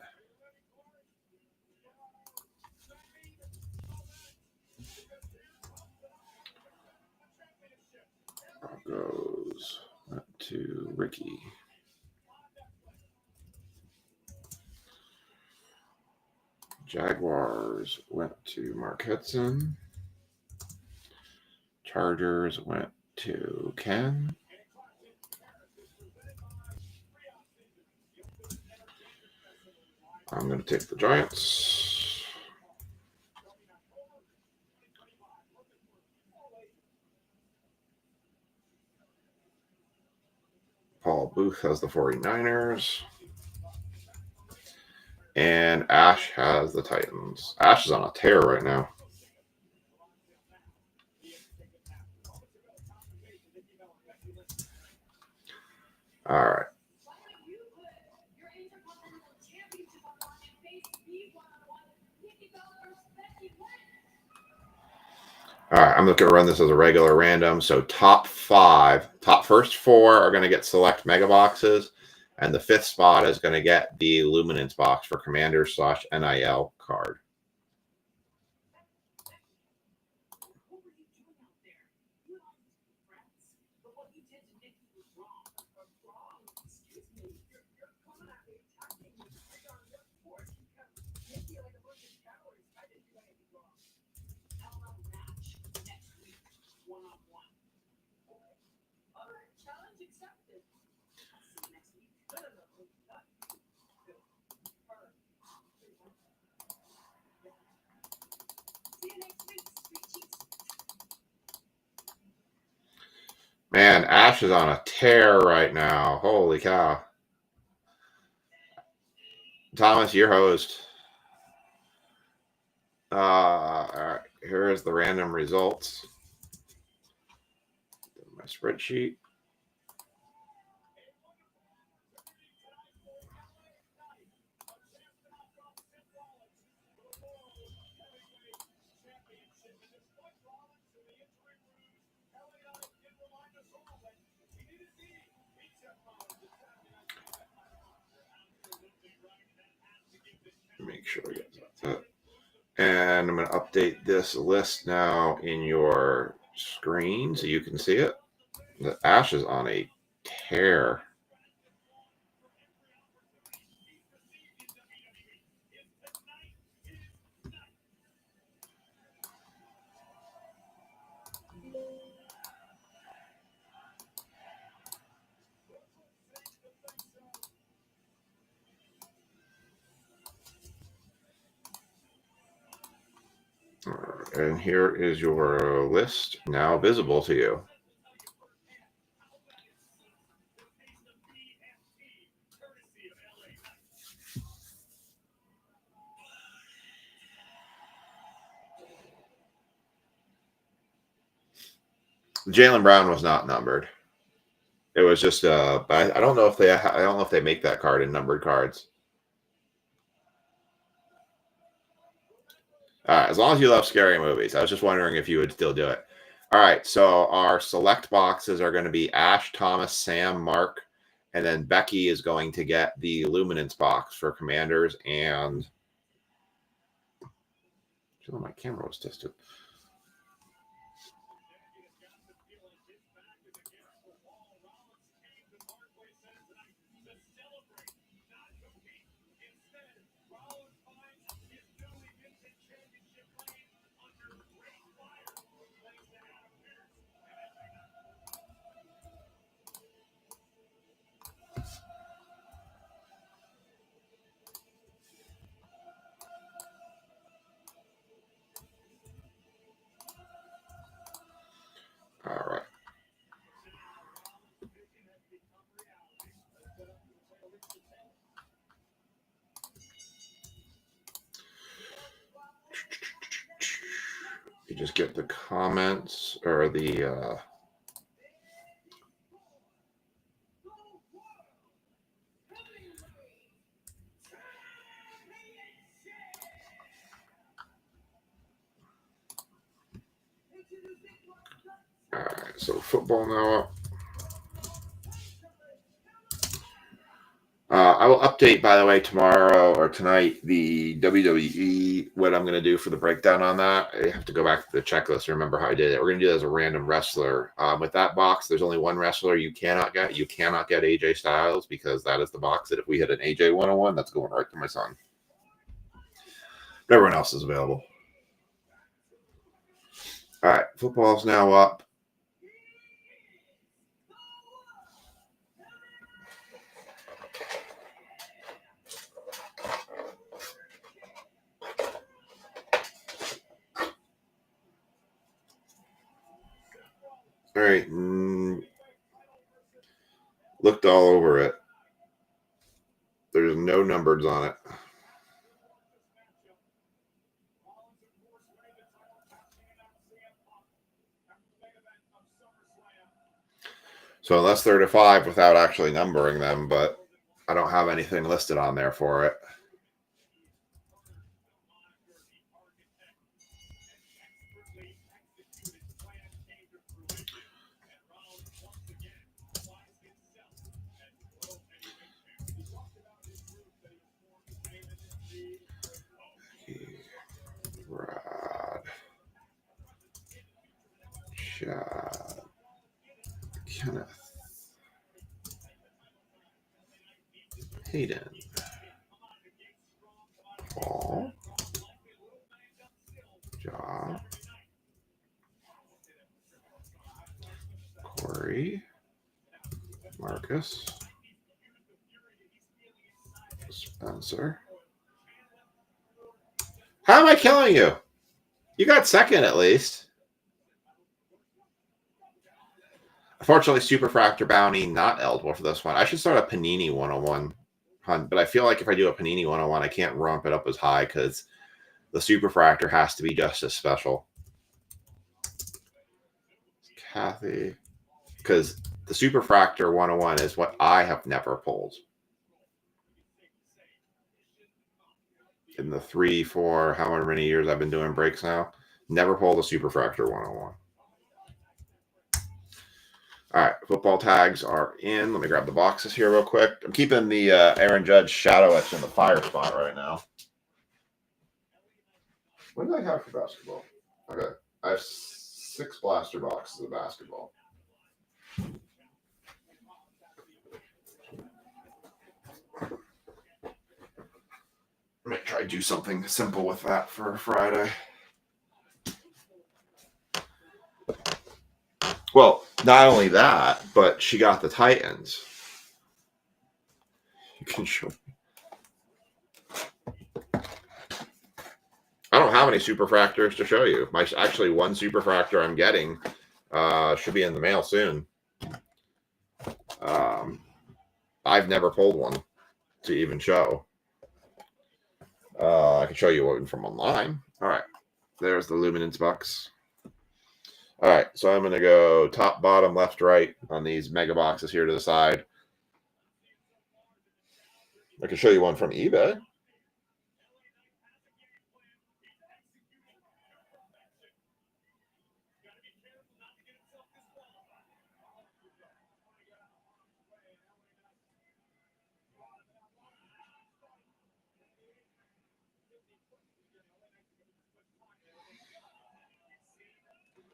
goes to Ricky. Jaguars went to Mark Hudson. Chargers went to Ken. I'm going to take the Giants. Paul Booth has the 49ers. And Ash has the Titans. Ash is on a tear right now. All right. All right, I'm going to run this as a regular random. So top first four are going to get select mega boxes. And the fifth spot is going to get the Luminance box for Commanders/NIL card. Man, Ash is on a tear right now. Holy cow. Thomas, your host. All right, here is the random results. My spreadsheet. Make sure I get that. And I'm going to update this list now in your screen so you can see it. The Ash is on a tear. And here is your list now visible to you. Jaylen Brown was not numbered. It was just I don't know if they make that card in numbered cards. As long as you love scary movies. I was just wondering if you would still do it. All right, so our select boxes are going to be Ash, Thomas, Sam, Mark, and then Becky is going to get the Luminance box for Commanders. And my camera was tested. just get the comments or the all right, so football now up. I will update, by the way, tomorrow or tonight, the WWE, what I'm going to do for the breakdown on that. I have to go back to the checklist and remember how I did it. We're going to do it as a random wrestler. With that box, there's only one wrestler you cannot get. You cannot get AJ Styles because that is the box that if we hit an AJ 101, that's going right to my son. But everyone else is available. All right, football's now up. All right. Looked all over it. There's no numbers on it. So unless they're to 5 without actually numbering them, but I don't have anything listed on there for it. Rod, Chad, Kenneth, Hayden, Paul, Ja, Corey, Marcus, Spencer. How am I killing you? You got second at least. Unfortunately, Superfractor Bounty not eligible for this one. I should start a Panini 101 hunt, but I feel like if I do a Panini 101, I can't ramp it up as high because the Superfractor has to be just as special. Kathy, because the Superfractor 101 is what I have never pulled. In the 3, 4, however many years I've been doing breaks now, never pulled a Superfractor 101. All right, football tags are in. Let me grab the boxes here real quick. I'm keeping the Aaron Judge shadow etch in the fire spot right now. What do I have for basketball? Okay, I have 6 blaster boxes of basketball. I'm going to try to do something simple with that for Friday. Well, not only that, but she got the Titans. You can show me. I don't have any Superfractors to show you. Actually, one Superfractor I'm getting should be in the mail soon. I've never pulled one to even show. I can show you one from online. All right. There's the Luminance box. All right. So I'm going to go top, bottom, left, right on these mega boxes here to the side. I can show you one from eBay.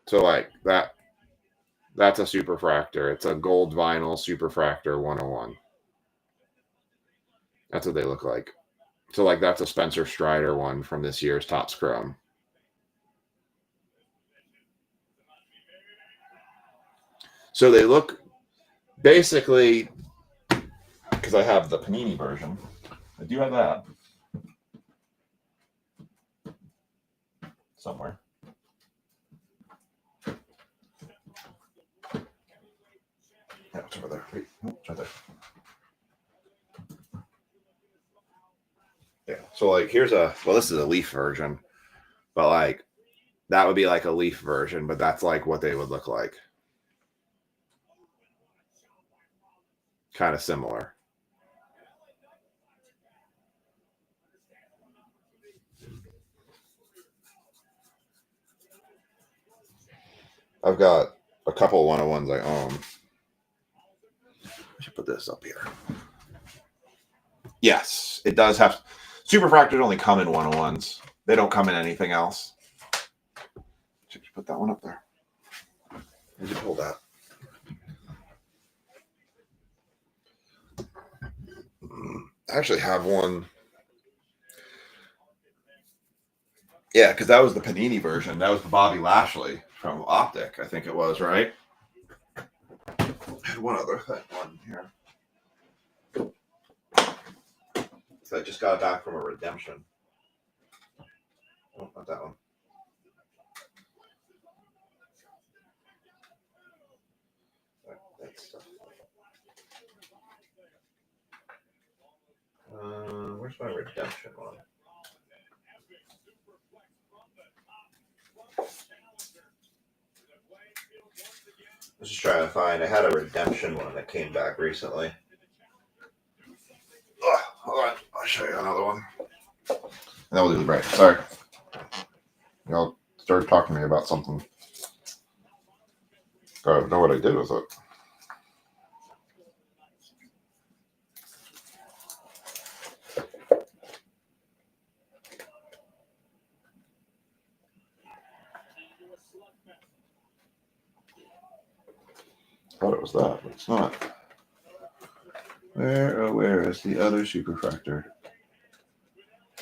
So like that's a Superfractor. It's a gold vinyl Superfractor 101. That's what they look like. So like that's a Spencer Strider one from this year's Topps Chrome. So they look basically, because I have the Panini version. I do have that somewhere. Yeah, it's over there. Wait, no, it's right there. Yeah. So like here's this is a Leaf version, but like That would be like a Leaf version, but that's like what they would look like. Kind of similar. I've got a couple 101s I own. I should put this up here. Yes, it does have. Superfractors only come in 101s. They don't come in anything else. Should you put that one up there? Did you pull that? I actually have one. Yeah, because that was the Panini version. That was the Bobby Lashley from Optic, I think it was, right? I had one other one here. So I just got it back from a redemption. Oh, not that one. That stuff. Where's my redemption one? I was just trying to find. I had a redemption one that came back recently. Hold on, I'll show you another one. And then we'll do the break. Sorry. Y'all started talking to me about something. I don't know what I did with it. I thought it was that, but it's not. Where is the other superfractor?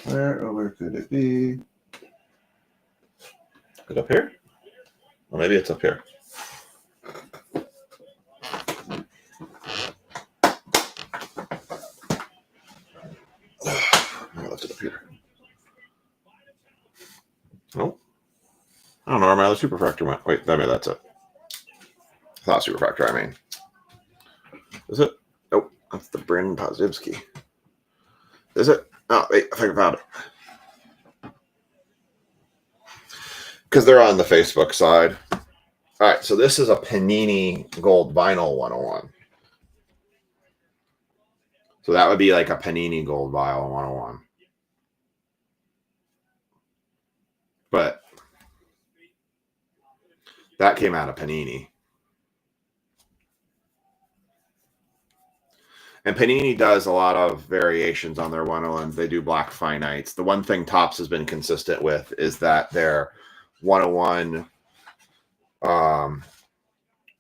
Where could it be? Is it up here? Well, maybe it's up here. I left it up here. Nope. I don't know where my other superfractor went. Wait, that's it. It's not superfractor, I mean. Is it? Nope. That's the Brandon Posivsky. Is it? Oh, wait, I think I found it. Because they're on the Facebook side. All right, so this is a Panini Gold Vinyl 101. So that would be like a Panini Gold Vinyl 101. But that came out of Panini. And Panini does a lot of variations on their 101s. They do black finites. The one thing Topps has been consistent with is that their 101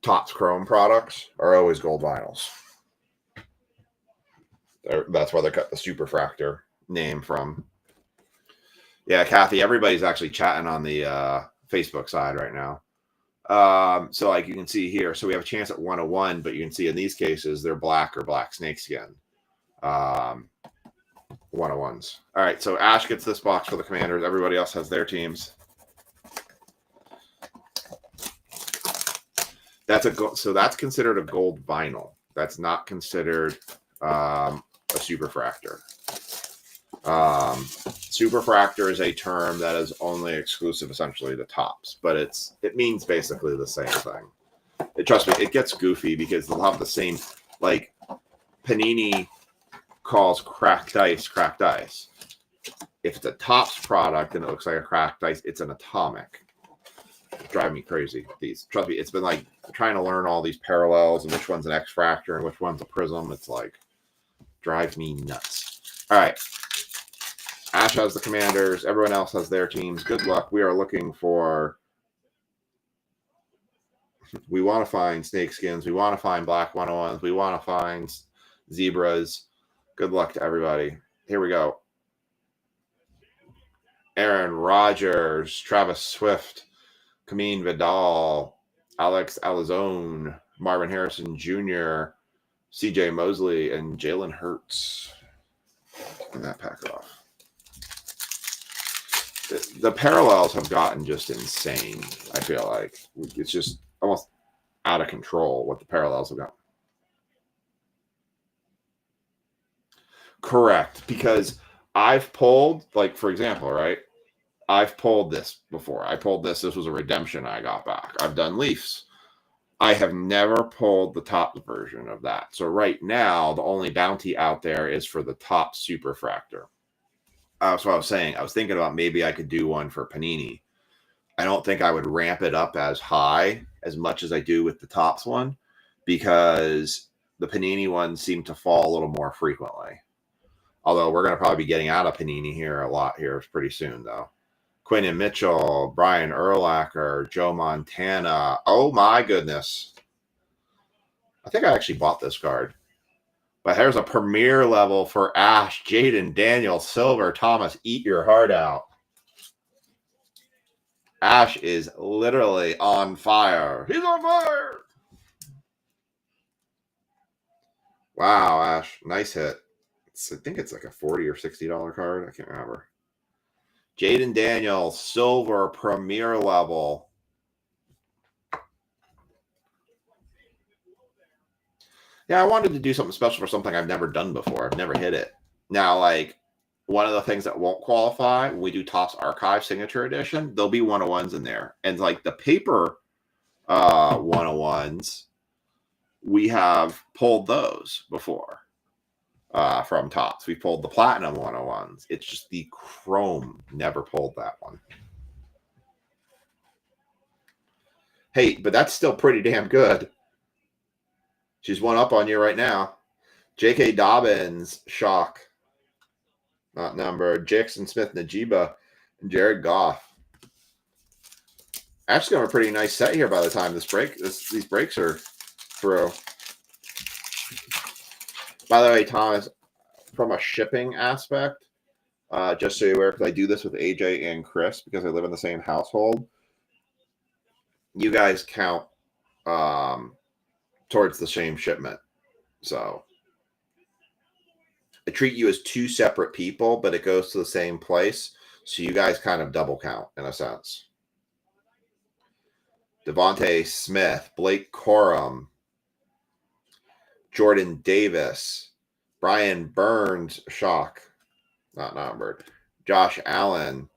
Topps Chrome products are always gold vinyls. That's why they got the Superfractor name from. Yeah, Kathy, everybody's actually chatting on the Facebook side right now. So like you can see here, so we have a chance at 101, but you can see in these cases, they're black or black snakeskin. 101s. All right, so Ash gets this box for the Commanders. Everybody else has their teams. So that's considered a gold vinyl. That's not considered a superfractor. Superfractor is a term that is only exclusive essentially to Topps, but it means basically the same thing. Trust me, it gets goofy because they'll have the same, like Panini calls cracked ice. If it's a Topps product and it looks like a cracked ice, it's an atomic. Drive me crazy. Trust me, it's been like trying to learn all these parallels and which one's an X-fractor and which one's a prism. It's like drives me nuts. All right. Ash has the Commanders. Everyone else has their teams. Good luck. We are looking for. We want to find snakeskins. We want to find black 101s. We want to find zebras. Good luck to everybody. Here we go. Aaron Rodgers, Travis Swift, Kameen Vidal, Alex Alazone, Marvin Harrison Jr., CJ Mosley, and Jalen Hurts. And that pack it off. The parallels have gotten just insane, I feel like. It's just almost out of control what the parallels have got. Correct, because I've pulled, like, for example, right? I've pulled this before. I pulled this. This was a redemption I got back. I've done Leafs. I have never pulled the top version of that. So right now, the only bounty out there is for the top Superfractor. That's what I was saying. I was thinking about maybe I could do one for Panini. I don't think I would ramp it up as high as much as I do with the tops one, because the Panini ones seem to fall a little more frequently. Although we're going to probably be getting out of Panini here a lot here pretty soon, though. Quinn Mitchell, Brian Urlacher, Joe Montana. Oh, my goodness. I think I actually bought this card. But here's a premier level for Ash, Jaden, Daniel, Silver, Thomas. Eat your heart out. Ash is literally on fire. He's on fire. Wow, Ash. Nice hit. I think it's like a $40 or $60 card. I can't remember. Jaden Daniel, Silver, Premier level. Yeah, I wanted to do something special for something I've never done before. I've never hit it. Now, like, one of the things that won't qualify, when we do Topps Archive Signature Edition, there'll be 101s in there. And, like, the paper 101s, we have pulled those before from Topps. We pulled the Platinum 101s. It's just the Chrome never pulled that one. Hey, but that's still pretty damn good. She's one up on you right now. J.K. Dobbins, shock. Not numbered. Jackson Smith, Najiba, and Jared Goff. Actually, got a pretty nice set here by the time these breaks are through. By the way, Thomas, from a shipping aspect, just so you're aware, because I do this with AJ and Chris because I live in the same household, you guys count towards the same shipment. So I treat you as two separate people, but it goes to the same place. So you guys kind of double count in a sense. Devontae Smith, Blake Corum, Jordan Davis, Brian Burns, shock, not numbered, Josh Allen,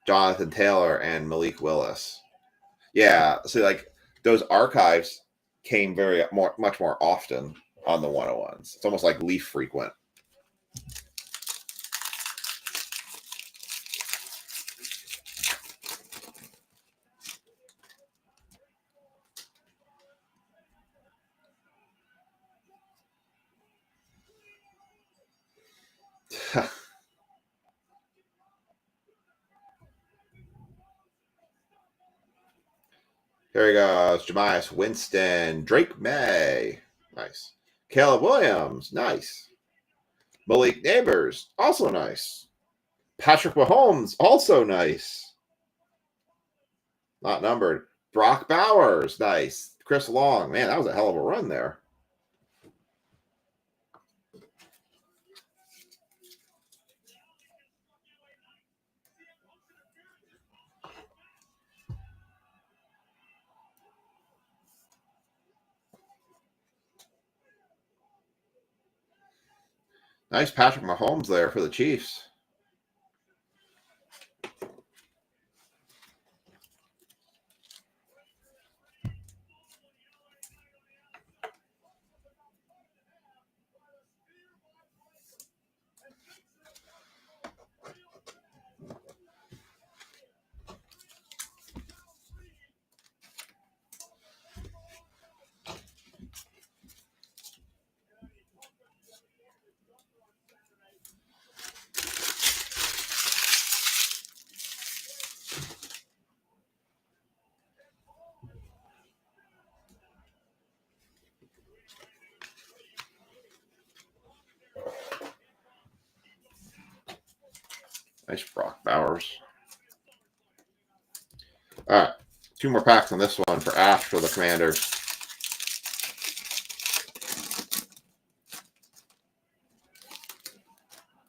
Jonathan Taylor, and Malik Willis. Yeah, so like those archives came much more often on the 101s. It's almost like Leaf frequent. Here he goes. Jemias Winston. Drake May. Nice. Caleb Williams. Nice. Malik Neighbors. Also nice. Patrick Mahomes. Also nice. Not numbered. Brock Bowers. Nice. Chris Long. Man, that was a hell of a run there. Nice Patrick Mahomes there for the Chiefs. Nice Brock Bowers. All right. 2 more packs on this one for Ash for the Commanders.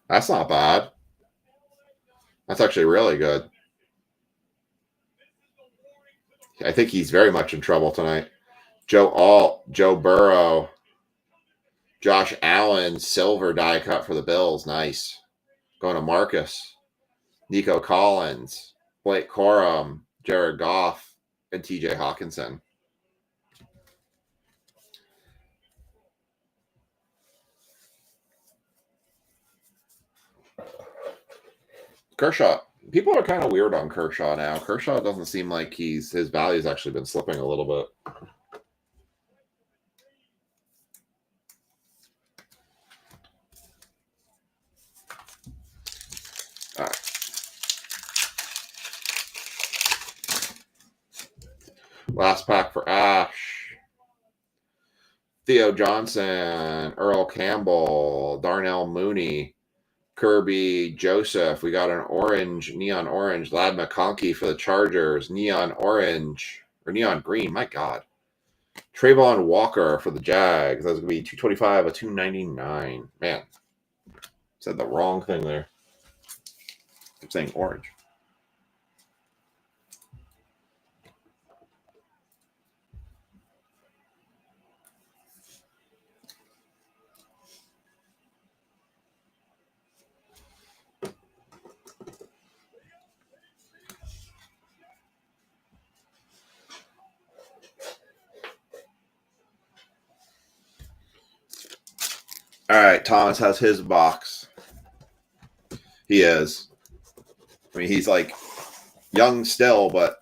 That's not bad. That's actually really good. I think he's very much in trouble tonight. Joe Alt, Joe Burrow, Josh Allen, silver die cut for the Bills. Nice. Going to Marcus. Nico Collins, Blake Corum, Jared Goff, and TJ Hawkinson. Kershaw. People are kind of weird on Kershaw now. Kershaw doesn't seem like his value's actually been slipping a little bit. All right. Last pack for Ash. Theo Johnson, Earl Campbell, Darnell Mooney, Kirby Joseph. We got an orange, neon orange. Lad McConkey for the Chargers. Neon orange. Or neon green. My God. Trayvon Walker for the Jags. That's going to be 225 of 299. Man. Said the wrong thing there. I'm saying orange. All right, Thomas has his box. He is. I mean, he's like young still, but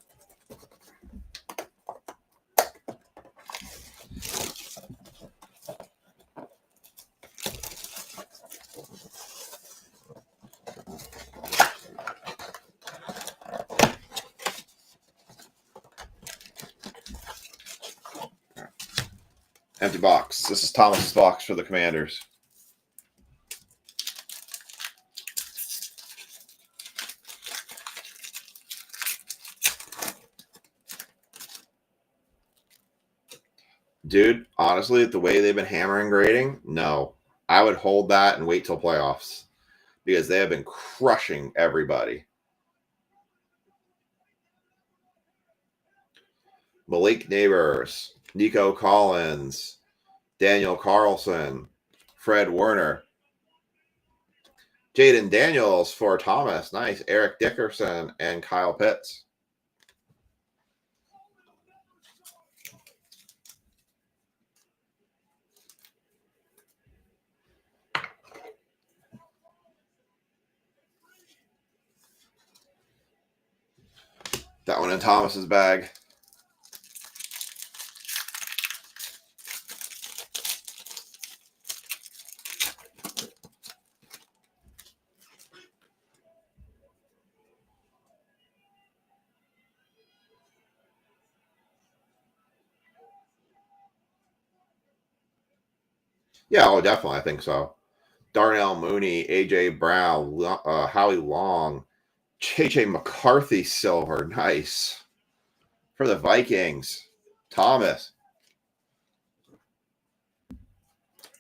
empty box. This is Thomas's box for the Commanders. Dude, honestly, the way they've been hammering grading, no. I would hold that and wait till playoffs because they have been crushing everybody. Malik Neighbors, Nico Collins, Daniel Carlson, Fred Warner, Jaden Daniels for Thomas. Nice. Eric Dickerson and Kyle Pitts. That one in Thomas's bag. Yeah, oh, definitely. I think so. Darnell Mooney, A.J. Brown, Howie Long, J.J. McCarthy silver. Nice. For the Vikings. Thomas.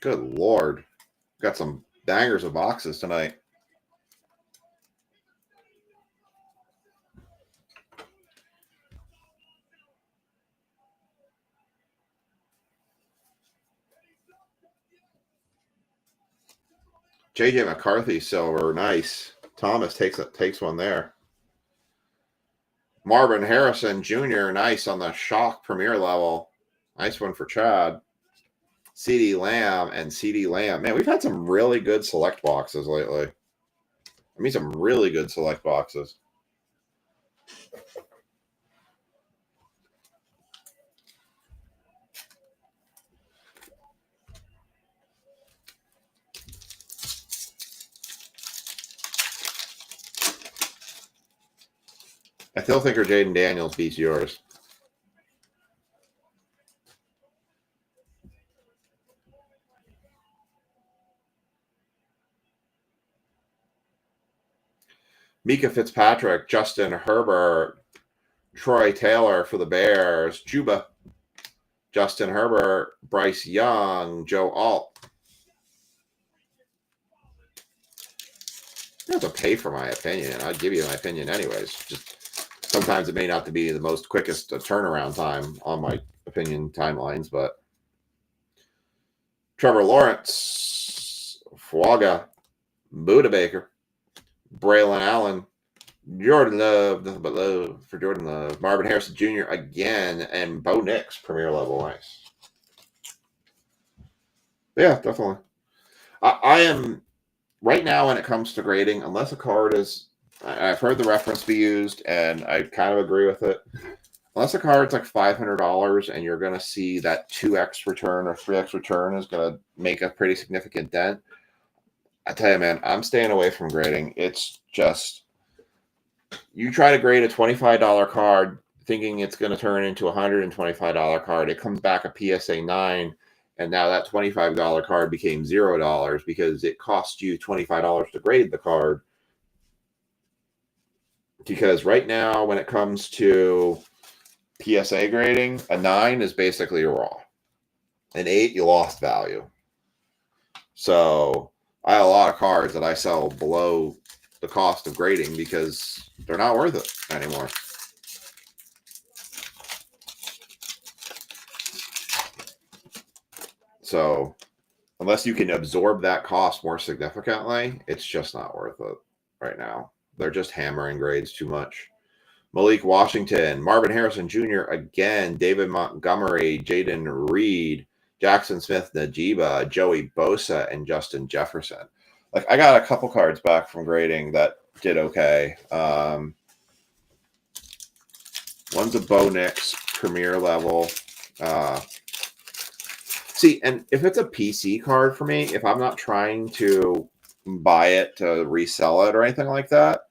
Good Lord. Got some bangers of boxes tonight. J.J. McCarthy silver. Nice. Thomas takes one there. Marvin Harrison Jr. Nice on the shock premier level. Nice one for Chad. CeeDee Lamb and CeeDee Lamb. Man, we've had some really good select boxes lately. I mean, some really good select boxes. I still think her Jaden Daniels beats yours. Mika Fitzpatrick, Justin Herbert, Troy Taylor for the Bears, Juba, Justin Herbert, Bryce Young, Joe Alt. You don't have to pay for my opinion. I'd give you my opinion anyways. Just sometimes it may not be the most quickest turnaround time on my opinion timelines, but Trevor Lawrence, Fuaga, Buda Baker, Braylon Allen, Jordan Love, nothing but love for Jordan Love. Marvin Harrison Jr. again, and Bo Nix, premier level. Nice. Yeah, definitely. I am right now when it comes to grading, unless a card is, I've heard the reference be used, and I kind of agree with it. Unless a card's like $500 and you're going to see that 2x return or 3x return is going to make a pretty significant dent, I tell you, man, I'm staying away from grading. It's just, you try to grade a $25 card thinking it's going to turn into a $125 card. It comes back a PSA 9, and now that $25 card became $0 because it cost you $25 to grade the card. Because right now, when it comes to PSA grading, a 9 is basically a raw. An 8, you lost value. So I have a lot of cards that I sell below the cost of grading because they're not worth it anymore. So unless you can absorb that cost more significantly, it's just not worth it right now. They're just hammering grades too much. Malik Washington, Marvin Harrison Jr. again, David Montgomery, Jaden Reed, Jackson Smith, Najiba, Joey Bosa, and Justin Jefferson. Like, I got a couple cards back from grading that did okay. One's a Bo Nix premier level. See, and if it's a PC card for me, if I'm not trying to buy it to resell it or anything like that,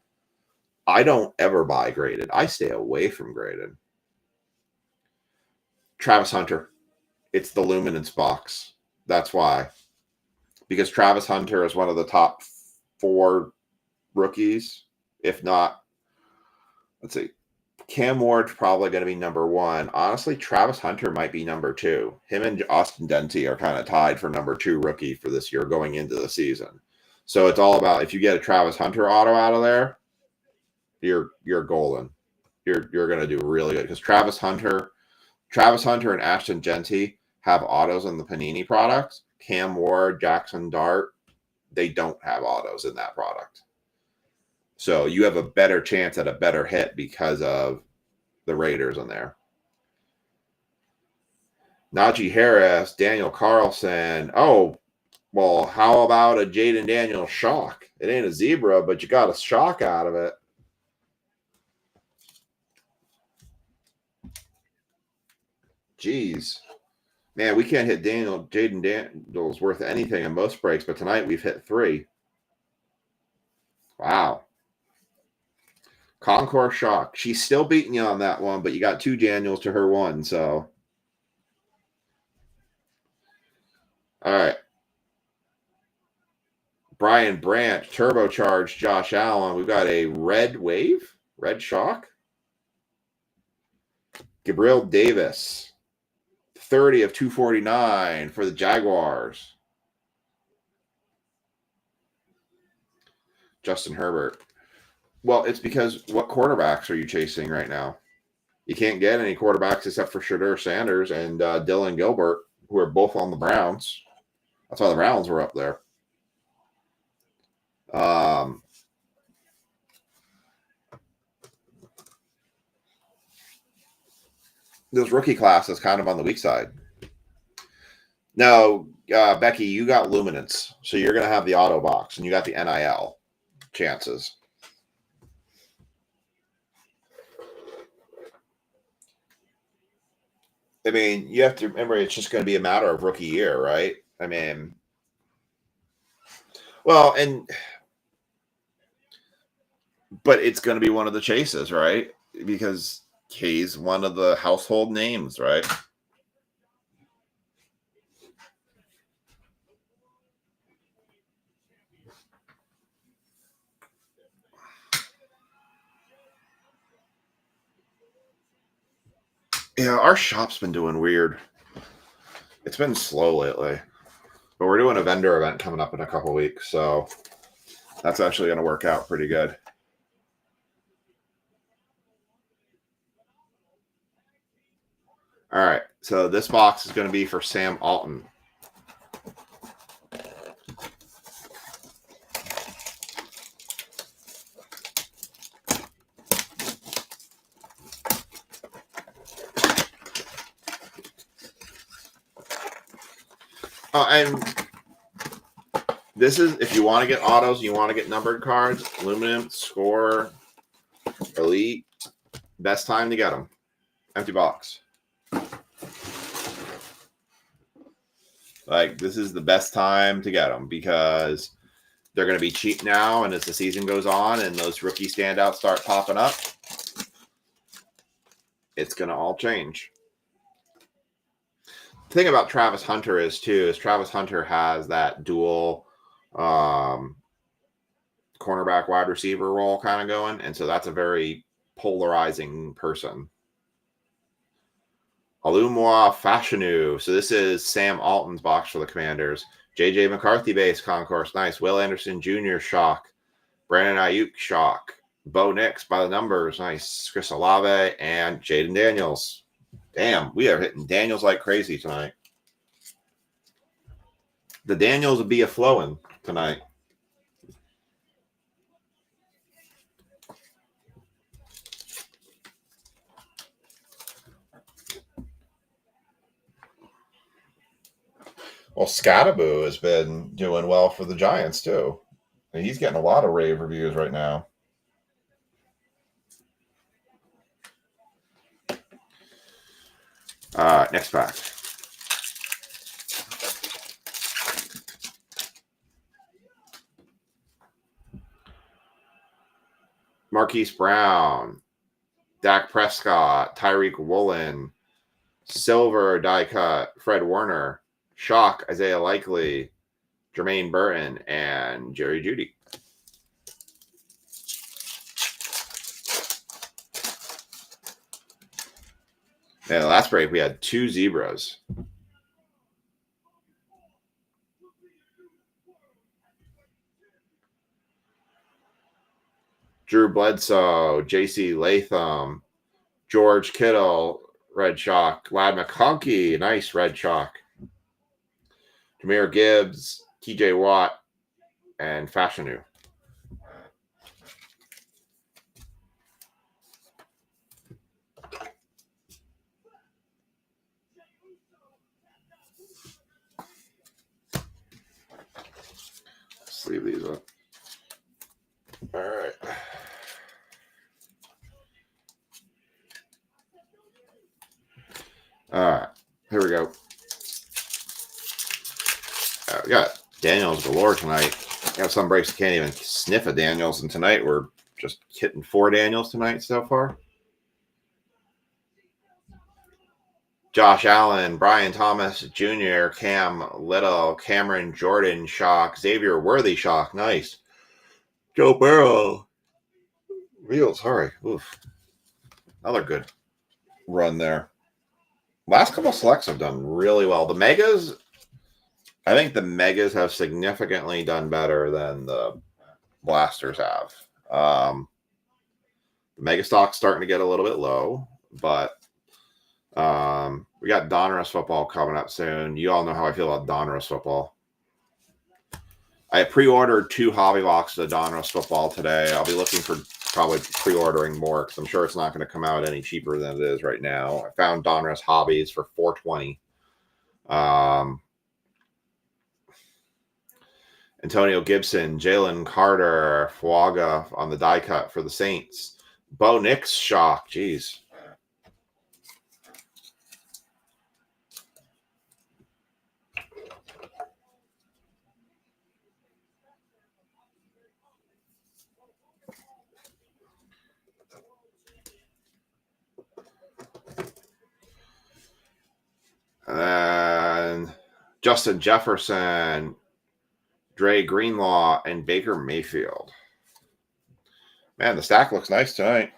I don't ever buy graded. I stay away from graded. Travis Hunter. It's the Luminance box. That's why. Because Travis Hunter is one of the top 4 rookies, if not, let's see. Cam Ward's probably going to be number 1. Honestly, Travis Hunter might be number 2. Him and Austin Dente are kind of tied for number 2 rookie for this year going into the season. So it's all about, if you get a Travis Hunter auto out of there, you're golden. You're going to do really good because Travis Hunter and Ashton Genty have autos in the Panini product. Cam Ward, Jackson Dart, they don't have autos in that product. So you have a better chance at a better hit because of the Raiders in there. Najee Harris, Daniel Carlson. Oh, well, how about a Jaden Daniels shock? It ain't a zebra, but you got a shock out of it. Jeez. Man, we can't hit Jaden Daniels worth anything in most breaks, but tonight we've hit 3. Wow. Concourse shock. She's still beating you on that one, but you got 2 Daniels to her 1, so. All right. Brian Branch, turbocharged Josh Allen. We've got a red wave, red shock. Gabriel Davis, 30 of 249 for the Jaguars. Justin Herbert. Well, it's because what quarterbacks are you chasing right now? You can't get any quarterbacks except for Shedeur Sanders and Dylan Gilbert, who are both on the Browns. That's why the Browns were up there. This rookie class is kind of on the weak side. Now, Becky, you got Luminance, so you're going to have the auto box, and you got the NIL chances. I mean, you have to remember it's just going to be a matter of rookie year, right? I mean, well, but it's going to be one of the chases, right? Because he's one of the household names, right? Yeah, our shop's been doing weird. It's been slow lately. But we're doing a vendor event coming up in a couple weeks, so that's actually going to work out pretty good. All right, so this box is going to be for Sam Alton. Oh, and this is if you want to get autos, you want to get numbered cards, Aluminum, Score, Elite. Best time to get them. Empty box. Like, this is the best time to get them because they're going to be cheap now, and as the season goes on and those rookie standouts start popping up, it's going to all change. The thing about Travis Hunter is Travis Hunter has that dual cornerback wide receiver role kind of going, and so that's a very polarizing person. Alumwa Fashanu. So this is Sam Alton's box for the Commanders. J.J. McCarthy base concourse. Nice. Will Anderson Jr. shock. Brandon Ayuk shock. Bo Nix by the numbers. Nice. Chris Olave and Jaden Daniels. Damn, we are hitting Daniels like crazy tonight. The Daniels will be a flowing tonight. Well, Scattaboo has been doing well for the Giants, too. And he's getting a lot of rave reviews right now. Next pack. Marquise Brown, Dak Prescott, Tyreek Woolen, Silver die cut, Fred Warner, Shock, Isaiah Likely, Jermaine Burton, and Jerry Jeudy. Yeah, the last break we had 2 zebras. Drew Bledsoe, J.C. Latham, George Kittle, red shock. Lad McConkey, nice red shock. Jahmyr Gibbs, T.J. Watt, and Fashanu. Let's leave these up. All right. All right. Here we go. We got Daniels galore tonight. We have some breaks that can't even sniff a Daniels, and tonight we're just hitting 4 Daniels tonight so far. Josh Allen, Brian Thomas Jr., Cam Little, Cameron Jordan shock, Xavier Worthy shock, nice. Joe Burrow, real sorry. Oof. Another good run there. Last couple selects have done really well. The Megas, I think the Megas have significantly done better than the Blasters have. The Mega stock's starting to get a little bit low, but we got Donruss football coming up soon. You all know how I feel about Donruss football. I pre-ordered 2 hobby boxes of Donruss football today. I'll be looking for probably pre-ordering more because I'm sure it's not going to come out any cheaper than it is right now. I found Donruss hobbies for $4.20. Antonio Gibson, Jalen Carter, Fuaga on the die cut for the Saints. Bo Nix shock. Jeez. And Justin Jefferson, Dre Greenlaw, and Baker Mayfield. Man, the stack looks nice tonight.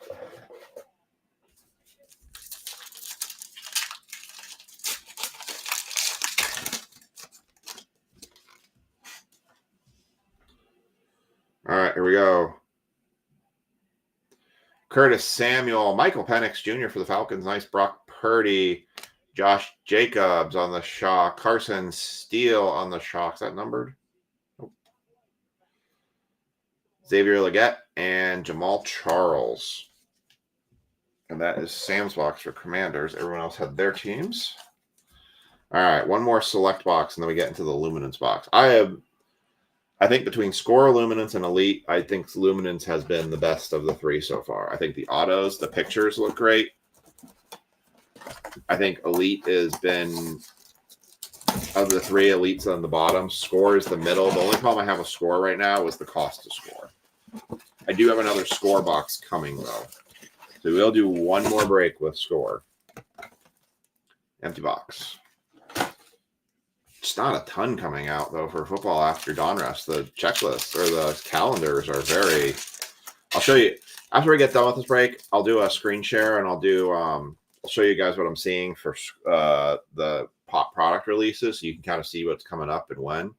All right, here we go. Curtis Samuel, Michael Penix Jr. for the Falcons. Nice. Brock Purdy, Josh Jacobs on the shock. Carson Steele on the shock. Is that numbered? Nope. Xavier Legette and Jamal Charles. And that is Sam's box for Commanders. Everyone else had their teams. All right, one more select box, and then we get into the Luminance box. I think between Score, Luminance, and Elite, I think Luminance has been the best of the three so far. I think the autos, the pictures look great. I think Elite has been, of the three, Elite's on the bottom. Score is the middle. The only problem I have with Score right now is the cost to score. I do have another Score box coming, though. So we'll do one more break with Score. Empty box. It's not a ton coming out, though, for football after Donruss. The checklist or the calendars are very... I'll show you. After we get done with this break, I'll do a screen share, and I'll do... I'll show you guys what I'm seeing for the pop product releases, so you can kind of see what's coming up and when,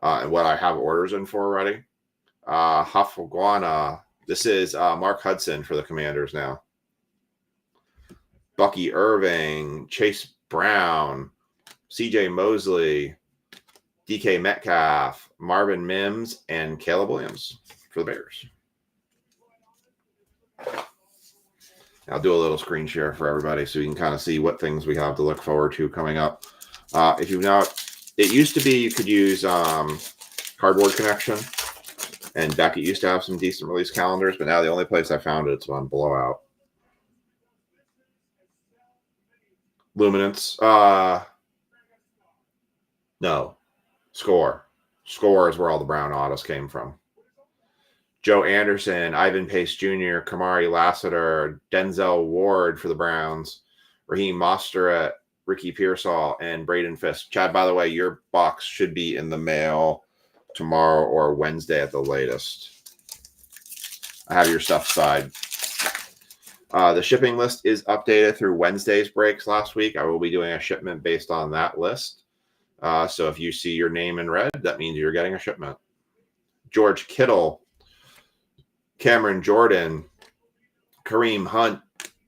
and what I have orders in for already. Hafiguana. This is Mark Hudson for the Commanders now. Bucky Irving, Chase Brown, C.J. Mosley, DK Metcalf, Marvin Mims, and Caleb Williams for the Bears. I'll do a little screen share for everybody so you can kind of see what things we have to look forward to coming up. If you've not, it used to be you could use Cardboard Connection, and Beckett used to have some decent release calendars, but now the only place I found it's on Blowout. Luminance. No. Score. Score is where all the brown autos came from. Joe Anderson, Ivan Pace Jr., Kamari Lassiter, Denzel Ward for the Browns, Raheem Mostert, Ricky Pearsall, and Braden Fisk. Chad, by the way, your box should be in the mail tomorrow or Wednesday at the latest. I have your stuff side. The shipping list is updated through Wednesday's breaks last week. I will be doing a shipment based on that list. So if you see your name in red, that means you're getting a shipment. George Kittle, Cameron Jordan, Kareem Hunt,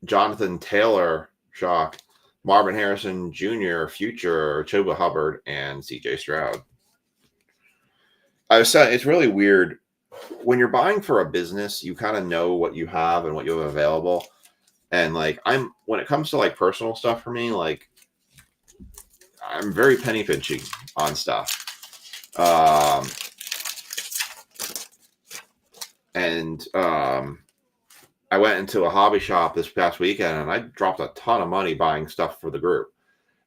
Jonathan Taylor, shock, Marvin Harrison Jr., Future, Chuba Hubbard, and CJ Stroud. I was saying, it's really weird. When you're buying for a business, you kind of know what you have and what you have available. And like when it comes to like personal stuff for me, like I'm very penny pinching on stuff. I went into a hobby shop this past weekend and I dropped a ton of money buying stuff for the group.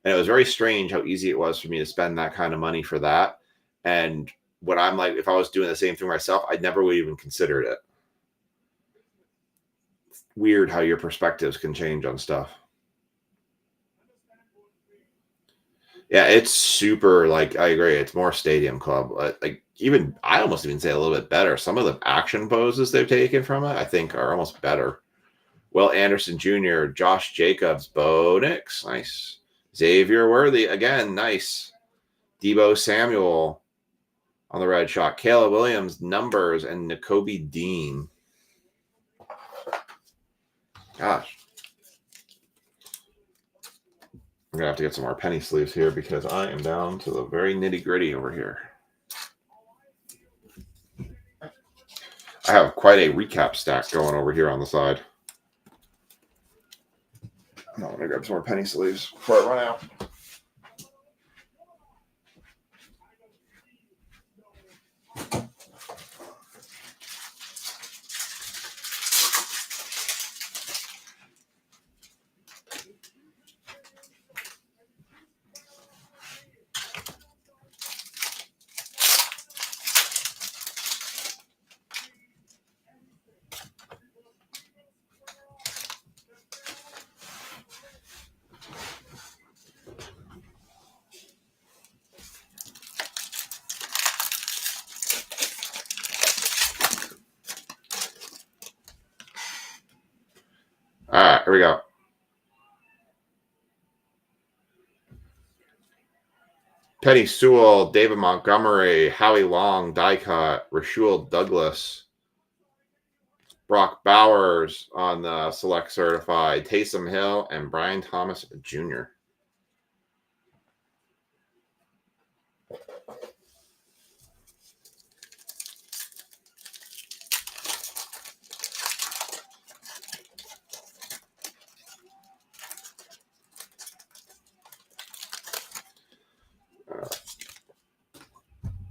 And it was very strange how easy it was for me to spend that kind of money for that. And what I'm like, if I was doing the same thing myself, I never would even considered it. It's weird how your perspectives can change on stuff. Yeah, it's super, like, I agree. It's more Stadium Club. Like, I almost even say a little bit better. Some of the action poses they've taken from it, I think, are almost better. Will Anderson Jr., Josh Jacobs, Bo Nix, nice. Xavier Worthy, again, nice. Debo Samuel on the red shot. Caleb Williams, numbers, and Nakobe Dean. Gosh. I'm going to have to get some more penny sleeves here because I am down to the very nitty-gritty over here. I have quite a recap stack going over here on the side. I'm going to grab some more penny sleeves before I run out. All right, here we go. Penny Sewell, David Montgomery, Howie Long, die cut, Rasul Douglas, Brock Bowers on the select certified, Taysom Hill, and Brian Thomas Jr.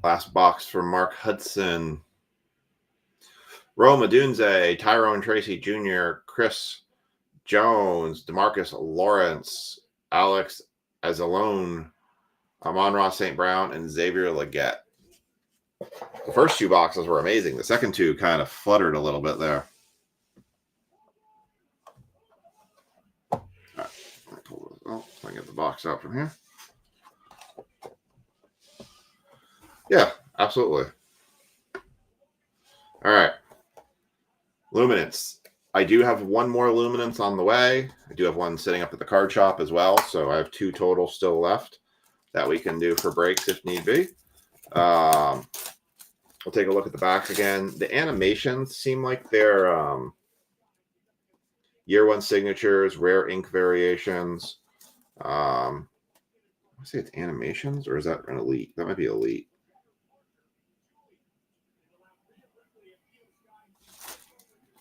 Last box for Mark Hudson. Rome Odunze, Tyrone Tracy Jr., Chris Jones, DeMarcus Lawrence, Alex Azalone, Amon-Ra St. Brown, and Xavier Legette. The first two boxes were amazing. The second two kind of fluttered a little bit there. All right, I get the box out from here. Yeah, absolutely. All right. Luminance. I do have one more Luminance on the way. I do have one sitting up at the card shop as well. So I have 2 total still left that we can do for breaks if need be. We'll take a look at the back again. The animations seem like they're year 1 signatures, rare ink variations. I say it's animations, or is that an elite? That might be elite.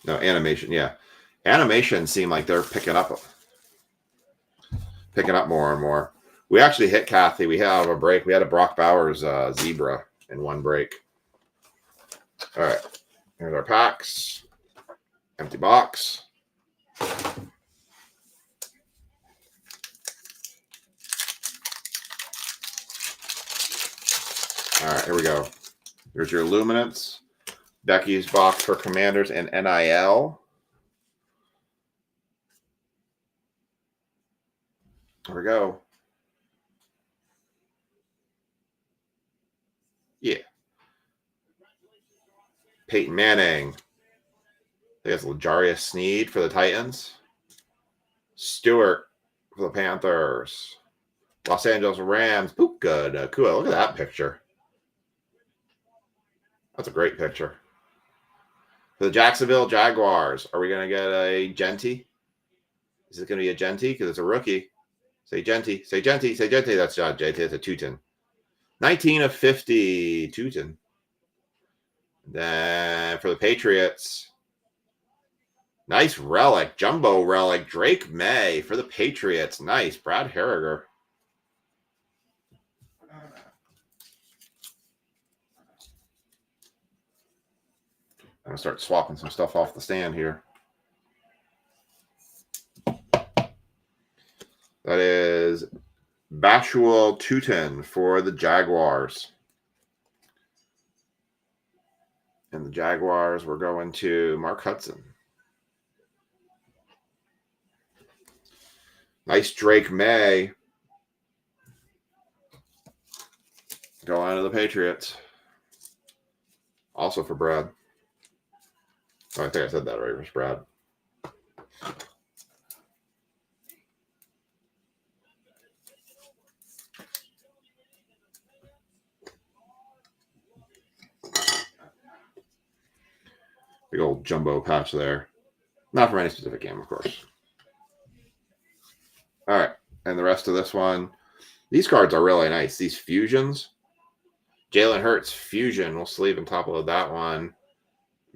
No, animation. Yeah, animations seem like they're picking up more and more. We actually hit Kathy. We had a break. We had a Brock Bowers zebra in one break. All right, here's our packs. Empty box. All right, here we go. Here's your Luminance. Becky's box for Commanders and NIL. Here we go. Yeah. Peyton Manning. I guess L'Jarius Sneed for the Titans. Stewart for the Panthers. Los Angeles Rams. Puka Nacua. Look at that picture. That's a great picture. For the Jacksonville Jaguars, are we going to get a Genty? Is it going to be a Genty? Because it's a rookie. Say Genty. Say Genty. Say Genty. That's not JT. It's a Teuton. 19/50 Teuton. Then for the Patriots, nice relic. Jumbo relic. Drake May for the Patriots. Nice. Brad Harriger. I'm going to start swapping some stuff off the stand here. That is Bashul Teuton for the Jaguars. And the Jaguars, we're going to Mark Hudson. Nice Drake May. Going to the Patriots. Also for Brad. Oh, I think I said that right. It was Brad. Big old jumbo patch there. Not from any specific game, of course. All right. And the rest of this one. These cards are really nice. These fusions. Jalen Hurts fusion. We'll sleeve and top load that one.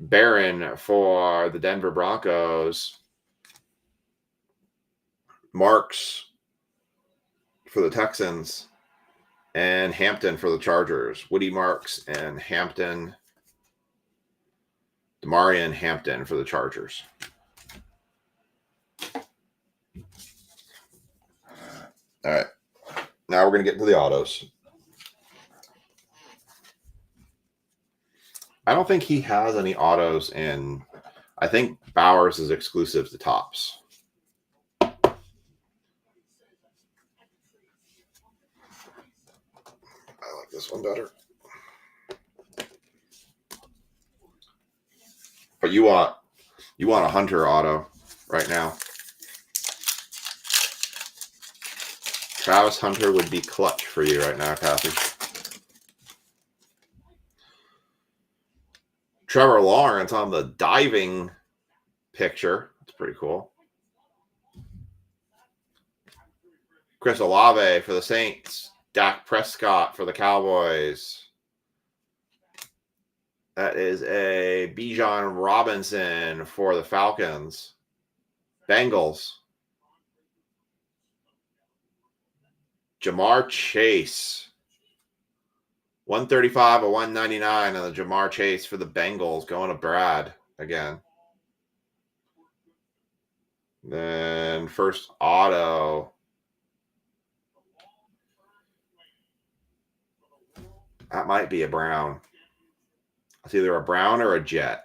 Barron for the Denver Broncos. Marks for the Texans. And Hampton for the Chargers. Woody Marks and Hampton. Demarion Hampton for the Chargers. All right. Now we're going to get into the autos. I don't think he has any autos in. I think Bowers is exclusive to Topps. I like this one better. But you want a Hunter auto right now. Travis Hunter would be clutch for you right now, Kathy. Trevor Lawrence on the diving picture. That's pretty cool. Chris Olave for the Saints. Dak Prescott for the Cowboys. That is a Bijan Robinson for the Falcons. Bengals. Jamar Chase. 135 or 199 on the Jamar Chase for the Bengals, going to Brad again. Then first auto. That might be a Brown. It's either a Brown or a Jet.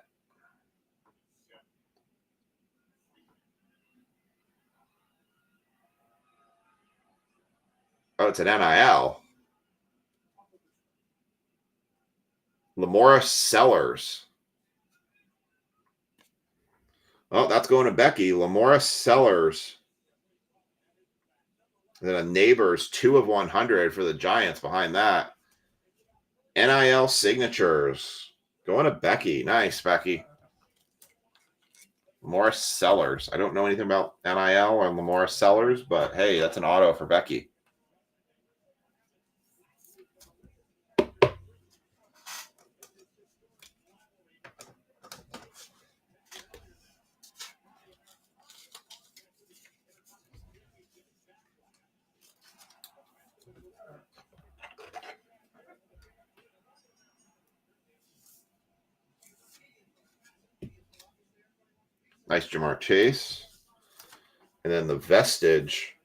Oh, it's an NIL. Lamora Sellers. Oh, that's going to Becky. Lamora Sellers. And then a Neighbors 2 of 100 for the Giants behind that. NIL signatures. Going to Becky. Nice, Becky. Lamora Sellers. I don't know anything about NIL or Lamora Sellers, but hey, that's an auto for Becky. Nice Jamar Chase. And then the Vestige.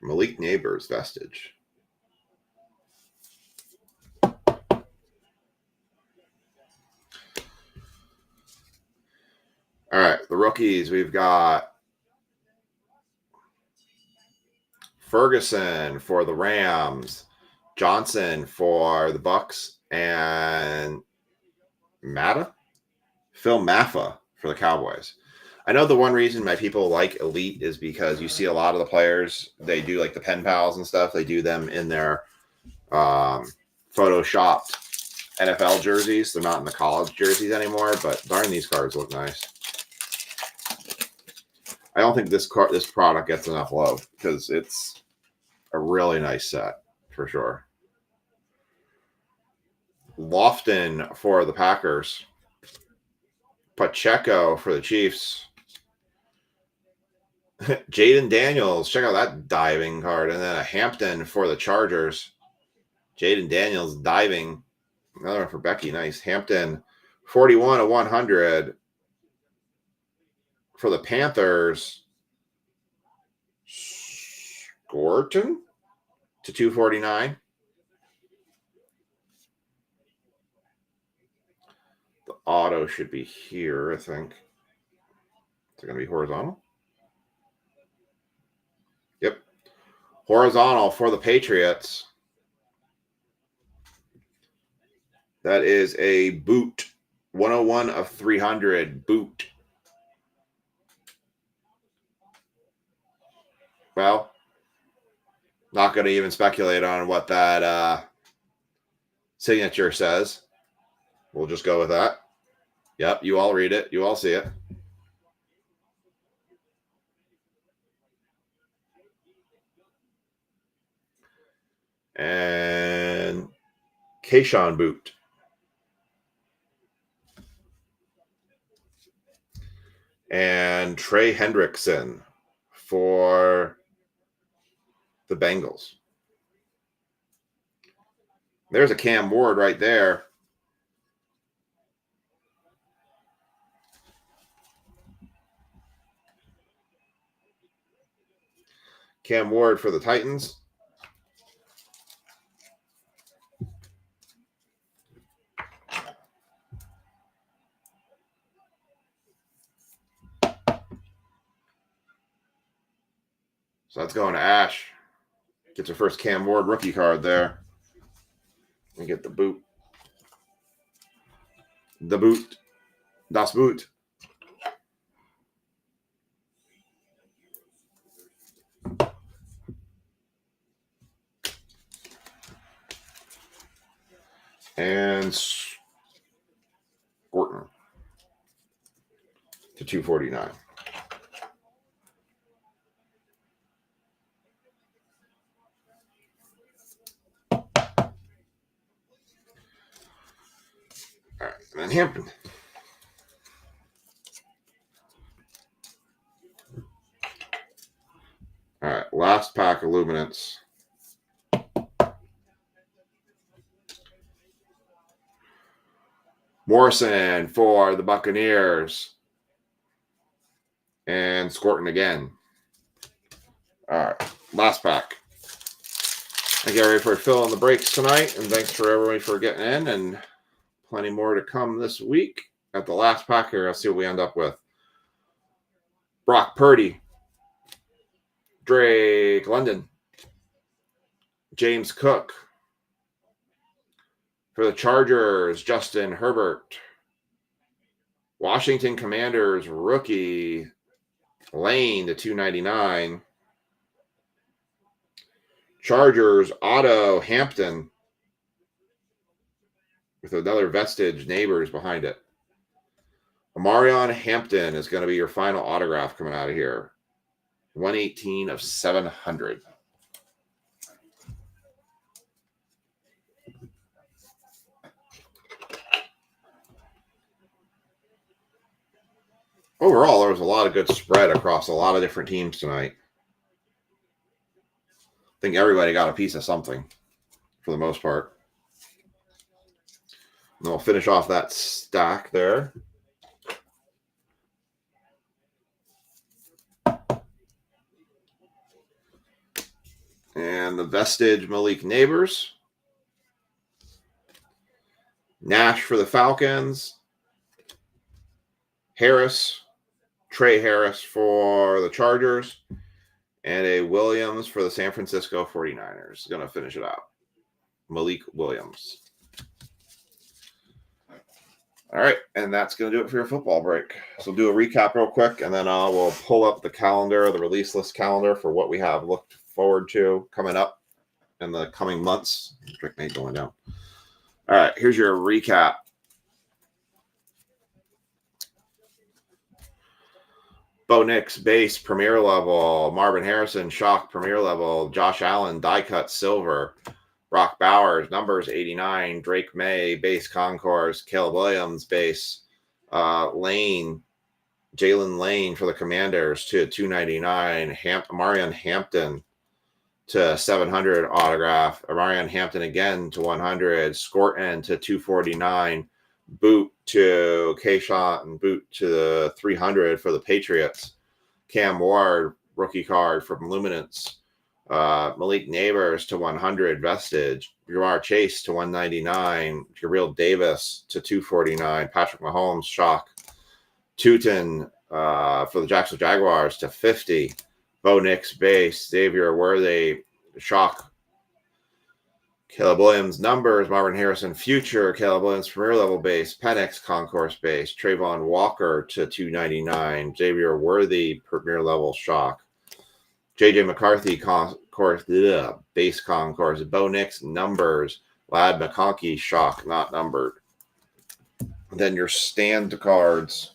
Malik Neighbors Vestige. All right, the rookies. We've got Ferguson for the Rams, Johnson for the Bucks, and Phil Maffa for the Cowboys. I know the one reason my people like Elite is because you see a lot of the players, they do like the pen pals and stuff. They do them in their photoshopped NFL jerseys. They're not in the college jerseys anymore, but darn, these cards look nice. I don't think this product gets enough love because it's a really nice set for sure. Lofton for the Packers. Pacheco for the Chiefs. Jaden Daniels. Check out that diving card. And then a Hampton for the Chargers. Jaden Daniels diving. Another one for Becky. Nice. Hampton 41 of 100. For the Panthers, Gorton to 249. The auto should be here, I think. Is it going to be horizontal? Yep. Horizontal for the Patriots. That is a boot. 101 of 300 boot. Well, not going to even speculate on what that signature says. We'll just go with that. Yep, you all read it. You all see it. And Keyshawn boot. And Trey Hendrickson for the Bengals. There's a Cam Ward right there. Cam Ward for the Titans. So that's going to Ash. Gets her first Cam Ward rookie card there. And get the boot. The boot. Das Boot. And Orton to 249. All right, and then Hampton. Last pack of Luminance. Morrison for the Buccaneers. And Scorton again. All right, last pack. Thank you everybody for filling the breaks tonight, and thanks for everybody for getting in, and plenty more to come this week. At the last pack here, I'll see what we end up with. Brock Purdy, Drake London, James Cook. For the Chargers, Justin Herbert. Washington Commanders rookie Lane to 299. Chargers Otto Hampton with another Vestige Neighbors behind it. Amarion Hampton is going to be your final autograph coming out of here. 118 of 700. Overall, there was a lot of good spread across a lot of different teams tonight. I think everybody got a piece of something for the most part. And we'll finish off that stack there. And the Vestige Malik Neighbors. Nash for the Falcons. Harris. Trey Harris for the Chargers. And a Williams for the San Francisco 49ers. Going to finish it out. Malik Williams. All right, and that's going to do it for your football break. So do a recap real quick, and then we'll pull up the calendar, the release list calendar for what we have looked forward to coming up in the coming months. Drink Nate going down. All right, here's your recap. Bo Nix, base, premier level. Marvin Harrison, shock, premier level. Josh Allen, die cut, silver. Brock Bowers, numbers 89. Drake May, base concourse. Caleb Williams, base. Jalen Lane for the Commanders to 299. Marion Hampton to 700 autograph. Marion Hampton again to 100. Scorton to 249. Boot to Kayshawn and Boot to the 300 for the Patriots. Cam Ward, rookie card from Luminance. Malik Neighbors to 100, Vestige. Jamar Chase to 199. Jabril Davis to 249. Patrick Mahomes, shock. Tootin for the Jacksonville Jaguars to 50. Bo Nix, base. Xavier Worthy, shock. Caleb Williams, numbers. Marvin Harrison, future. Caleb Williams, premier level base. Penix, concourse base. Trayvon Walker to 299. Xavier Worthy, premier level, shock. J.J. McCarthy, base concourse. Bo Nix, numbers. Lad McConkey, shock, not numbered. And then your stand cards.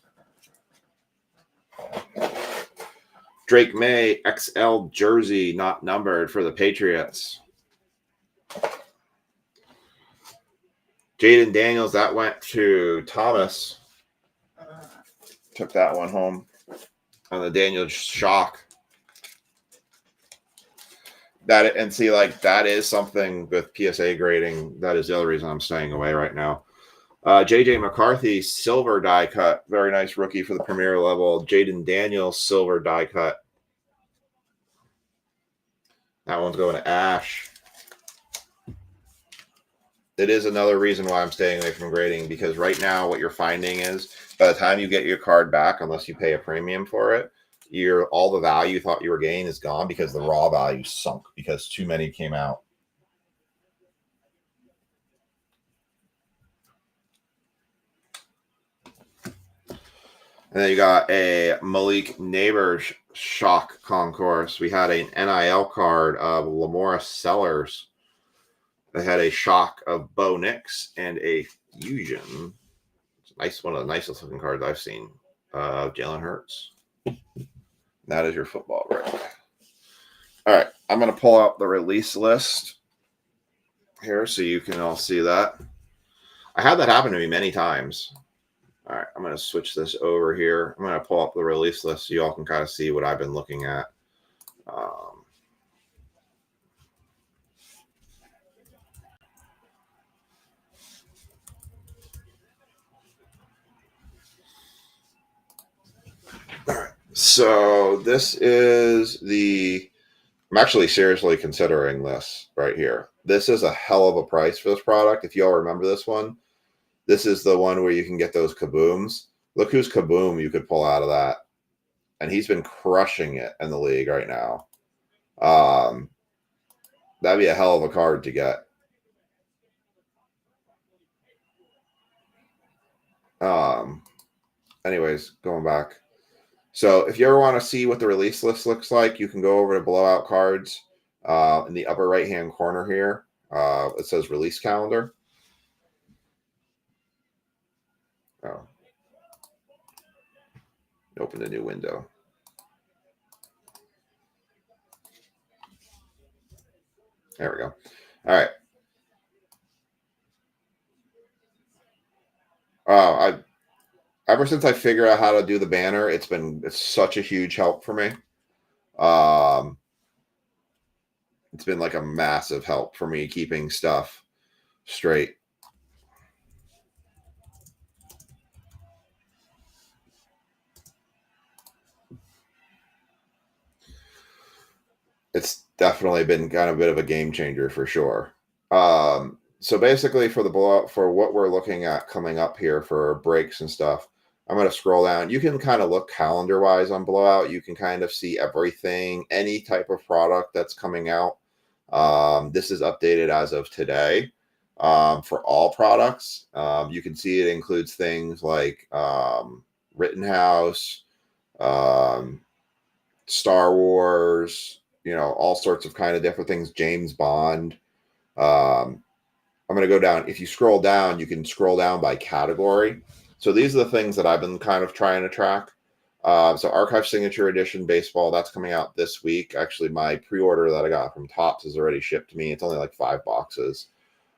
Drake May, XL jersey, not numbered for the Patriots. Jaden Daniels, that went to Thomas. Took that one home on the Daniels shock. That and see, like, that is something with PSA grading. That is the other reason I'm staying away right now. J.J. McCarthy, silver die cut. Very nice rookie for the premier level. Jaden Daniels, silver die cut. That one's going to Ash. It is another reason why I'm staying away from grading, because right now what you're finding is by the time you get your card back, unless you pay a premium for it, all the value you thought you were getting is gone because the raw value sunk because too many came out. And then you got a Malik Neighbors shock concourse. We had an NIL card of Lamora Sellers. They had a shock of Bo Nix and a fusion. It's nice, one of the nicest looking cards I've seen of Jalen Hurts. That is your football break. All right, I'm going to pull out the release list here so you can all see that. I had that happen to me many times. All right, I'm going to switch this over here. I'm going to pull up the release list so you all can kind of see what I've been looking at. So this is I'm actually seriously considering this right here. This is a hell of a price for this product. If y'all remember this one, this is the one where you can get those kabooms. Look who's kaboom you could pull out of that. And he's been crushing it in the league right now. That'd be a hell of a card to get. Anyways, going back. So if you ever want to see what the release list looks like, you can go over to Blowout Cards in the upper right-hand corner here. It says release calendar. Oh. Open a new window. There we go. All right. Ever since I figured out how to do the banner, it's such a huge help for me. It's been like a massive help for me keeping stuff straight. It's definitely been kind of a bit of a game changer for sure. So basically for the blowout, for what we're looking at coming up here for breaks and stuff, I'm going to scroll down. You can kind of look calendar wise on Blowout. You can kind of see everything, any type of product that's coming out. This is updated as of today for all products. You can see it includes things like Rittenhouse, Star Wars, all sorts of kind of different things, James Bond. I'm going to go down. If you scroll down, you can scroll down by category. So these are the things that I've been kind of trying to track. So Archive Signature Edition Baseball, that's coming out this week. Actually, my pre-order that I got from Topps is already shipped to me. It's only like 5 boxes.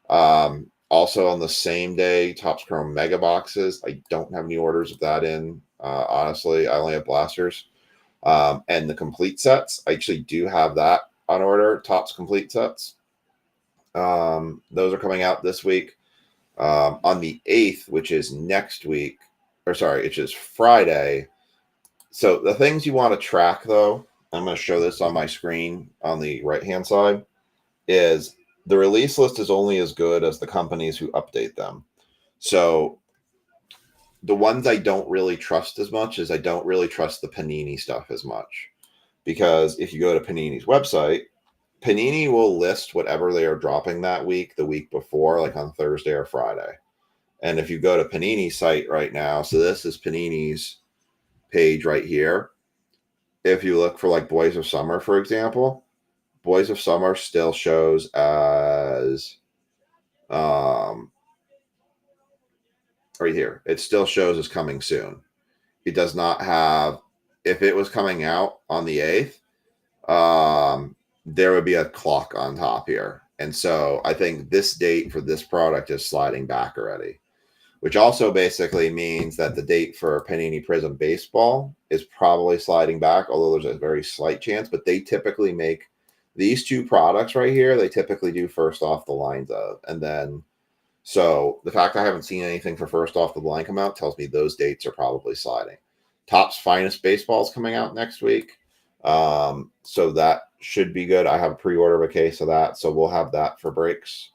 Also on the same day, Topps Chrome Mega Boxes. I don't have any orders of that in. Honestly, I only have blasters. And the complete sets, I actually do have that on order, Topps complete sets. Those are coming out this week. On the 8th, which is next week, it's just Friday. So the things you want to track, though, I'm going to show this on my screen on the right-hand side, is the release list is only as good as the companies who update them. So the ones I don't really trust as much is I don't really trust the Panini stuff as much. Because if you go to Panini's website, Panini will list whatever they are dropping that week, the week before, like on Thursday or Friday. And if you go to Panini's site right now, so this is Panini's page right here. If you look for like Boys of Summer, for example, Boys of Summer still shows as right here. It still shows as coming soon. It does not have, if it was coming out on the 8th, there would be a clock on top here. And so I think this date for this product is sliding back already, which also basically means that the date for Panini Prism Baseball is probably sliding back, although there's a very slight chance. But they typically make these two products right here, they typically do first off the lines of. And then, so the fact I haven't seen anything for first off the line come out tells me those dates are probably sliding. Topps Finest Baseball is coming out next week. So that should be good. I have a pre-order of a case of that, so we'll have that for breaks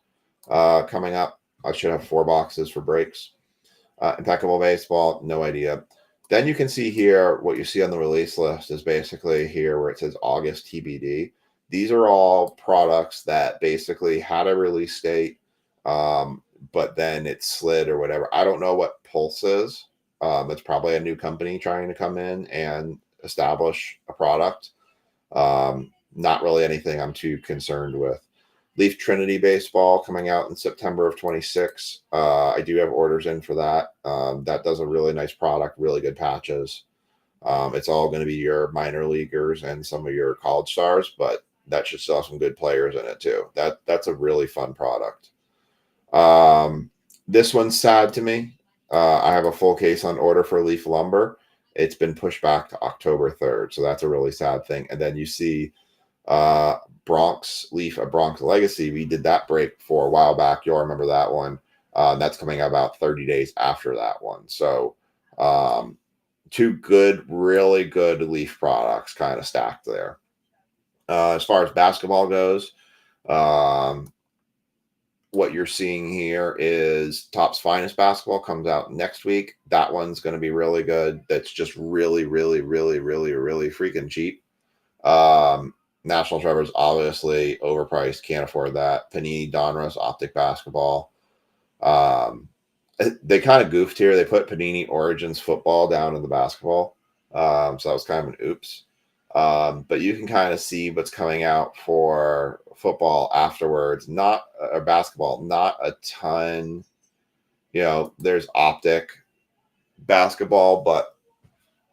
coming up. I should have 4 boxes for breaks. Impeccable Baseball, no idea. Then you can see here what you see on the release list is basically here where it says August TBD. These are all products that basically had a release date, but then it slid or whatever. I don't know what Pulse is. It's probably a new company trying to come in and establish a product. Not really anything I'm too concerned with. Leaf Trinity Baseball coming out in September of 26. I do have orders in for that. That does a really nice product, really good patches. It's all going to be your minor leaguers and some of your college stars, but that should still have some good players in it too. That's a really fun product. This one's sad to me. I have a full case on order for Leaf Lumber. It's been pushed back to October 3rd, so that's a really sad thing. And then you see Bronx Legacy. We did that break for a while back. You'll remember that one. That's coming out about 30 days after that one. So two good, really good Leaf products kind of stacked there. As far as basketball goes, what you're seeing here is Topps Finest Basketball comes out next week. That one's going to be really good. That's just really, really, really, really, really freaking cheap. National Treasures, obviously overpriced. Can't afford that. Panini Donruss Optic Basketball. They kind of goofed here. They put Panini Origins Football down in the basketball. So that was kind of an oops. But you can kind of see what's coming out for football afterwards. Not or basketball, not a ton. There's Optic basketball, but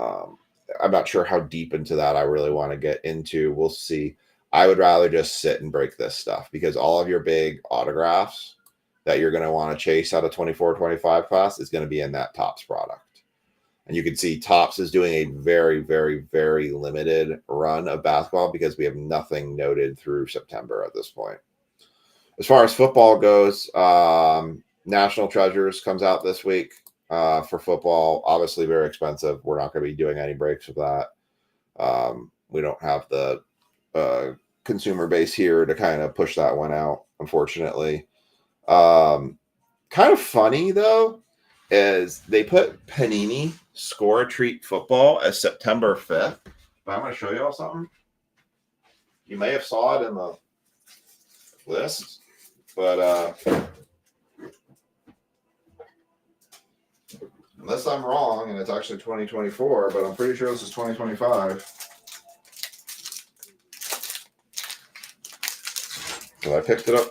I'm not sure how deep into that I really want to get into. We'll see. I would rather just sit and break this stuff because all of your big autographs that you're going to want to chase out of 24-25 class is going to be in that Topps product. And you can see Topps is doing a very, very, very limited run of basketball because we have nothing noted through September at this point. As far as football goes, National Treasures comes out this week for football. Obviously very expensive. We're not going to be doing any breaks of that. We don't have the consumer base here to kind of push that one out, unfortunately. Kind of funny, though, is they put Panini Score a Treat Football as September 5th. But I'm going to show you all something. You may have saw it in the list, but unless I'm wrong, and it's actually 2024, but I'm pretty sure this is 2025. So I picked it up.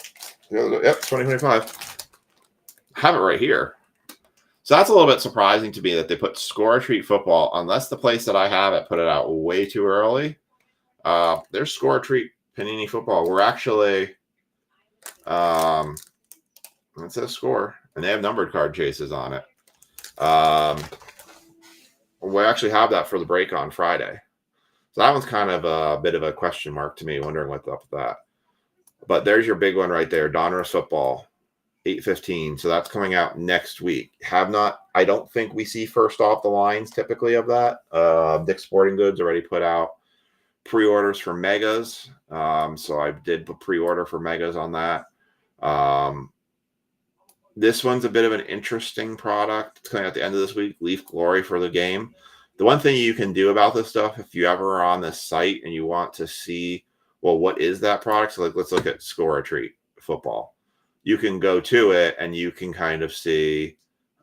Yep, 2025. I have it right here. So that's a little bit surprising to me that they put Score a Treat Football, unless the place that I have it put it out way too early. There's Score a Treat Panini Football. We're actually, it says Score, and they have numbered card chases on it. We actually have that for the break on Friday. So that one's kind of a bit of a question mark to me, wondering what's up with that. But there's your big one right there, Donruss Football, 8/15. So that's coming out next week. I don't think we see first off the lines typically of that. Dick's Sporting Goods already put out pre-orders for Megas. So I did put pre-order for Megas on that. This one's a bit of an interesting product. It's coming out at the end of this week, Leaf Glory for the game. The one thing you can do about this stuff, if you ever are on this site and you want to see, well, what is that product? So let's look at Score a Treat Football. You can go to it and you can kind of see,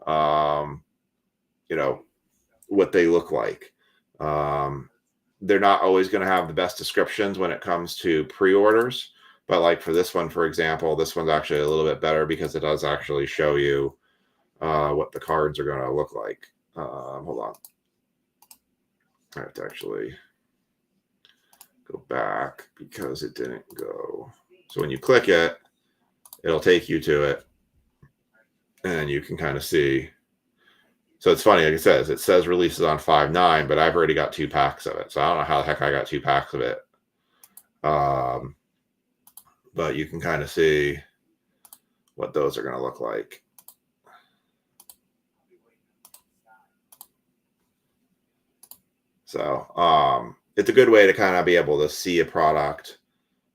what they look like. They're not always going to have the best descriptions when it comes to pre-orders. But like for this one, for example, this one's actually a little bit better because it does actually show you what the cards are going to look like. Hold on. I have to actually go back because it didn't go. So when you click it, it'll take you to it. And you can kind of see. So it's funny, like it says releases on 5/9, but I've already got 2 packs of it. So I don't know how the heck I got 2 packs of it. But you can kind of see what those are going to look like. So it's a good way to kind of be able to see a product.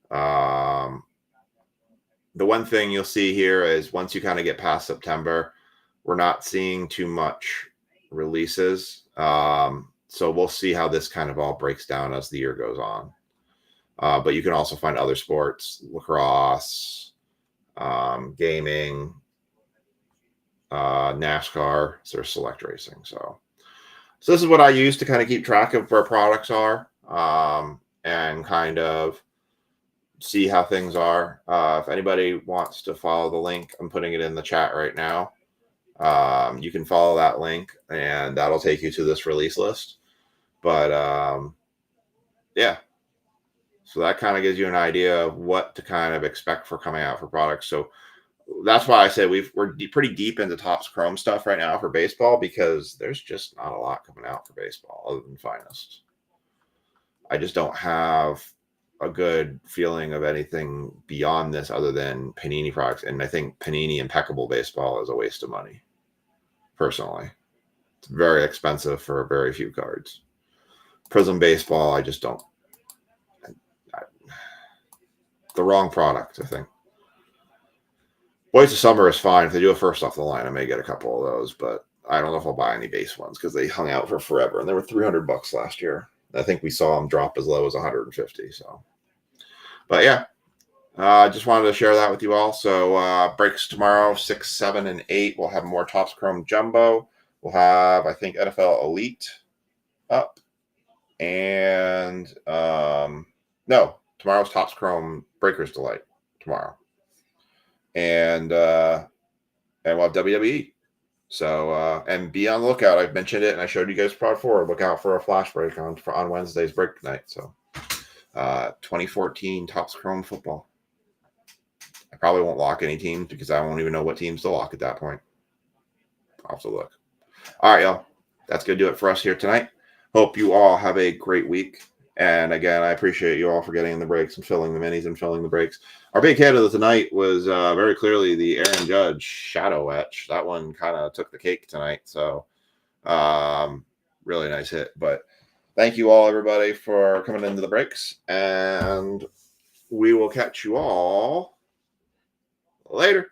The one thing you'll see here is once you kind of get past September, we're not seeing too much releases. So we'll see how this kind of all breaks down as the year goes on. But you can also find other sports, lacrosse, gaming, NASCAR, sort of select racing. So this is what I use to kind of keep track of where products are and kind of see how things are. If anybody wants to follow the link, I'm putting it in the chat right now. You can follow that link and that'll take you to this release list. But yeah. So that kind of gives you an idea of what to kind of expect for coming out for products. So that's why I say we're pretty deep into Topps Chrome stuff right now for baseball because there's just not a lot coming out for baseball other than Finest. I just don't have a good feeling of anything beyond this other than Panini products. And I think Panini Impeccable Baseball is a waste of money, personally. It's very expensive for very few cards. Prism Baseball, I just don't. The wrong product, I think. Voice of Summer is fine. If they do a first off the line, I may get a couple of those, but I don't know if I'll buy any base ones because they hung out for forever, and they were $300 last year. I think we saw them drop as low as 150. So, but yeah, I just wanted to share that with you all. So breaks tomorrow, 6, 7, and 8. We'll have more Topps Chrome Jumbo. We'll have, I think, NFL Elite up, and no, tomorrow's Topps Chrome Breakers Delight tomorrow, and we'll have WWE. So and be on the lookout. I've mentioned it, and I showed you guys Prod 4. Look out for a flash break on Wednesday's break night. So 2014 Topps Chrome football. I probably won't lock any teams because I won't even know what teams to lock at that point. I'll have to look. All right, y'all. That's going to do it for us here tonight. Hope you all have a great week. And again, I appreciate you all for getting in the breaks and filling the minis and filling the breaks. Our big hit of the tonight was very clearly the Aaron Judge Shadow Etch. That one kind of took the cake tonight. So really nice hit. But thank you all, everybody, for coming into the breaks. And we will catch you all later.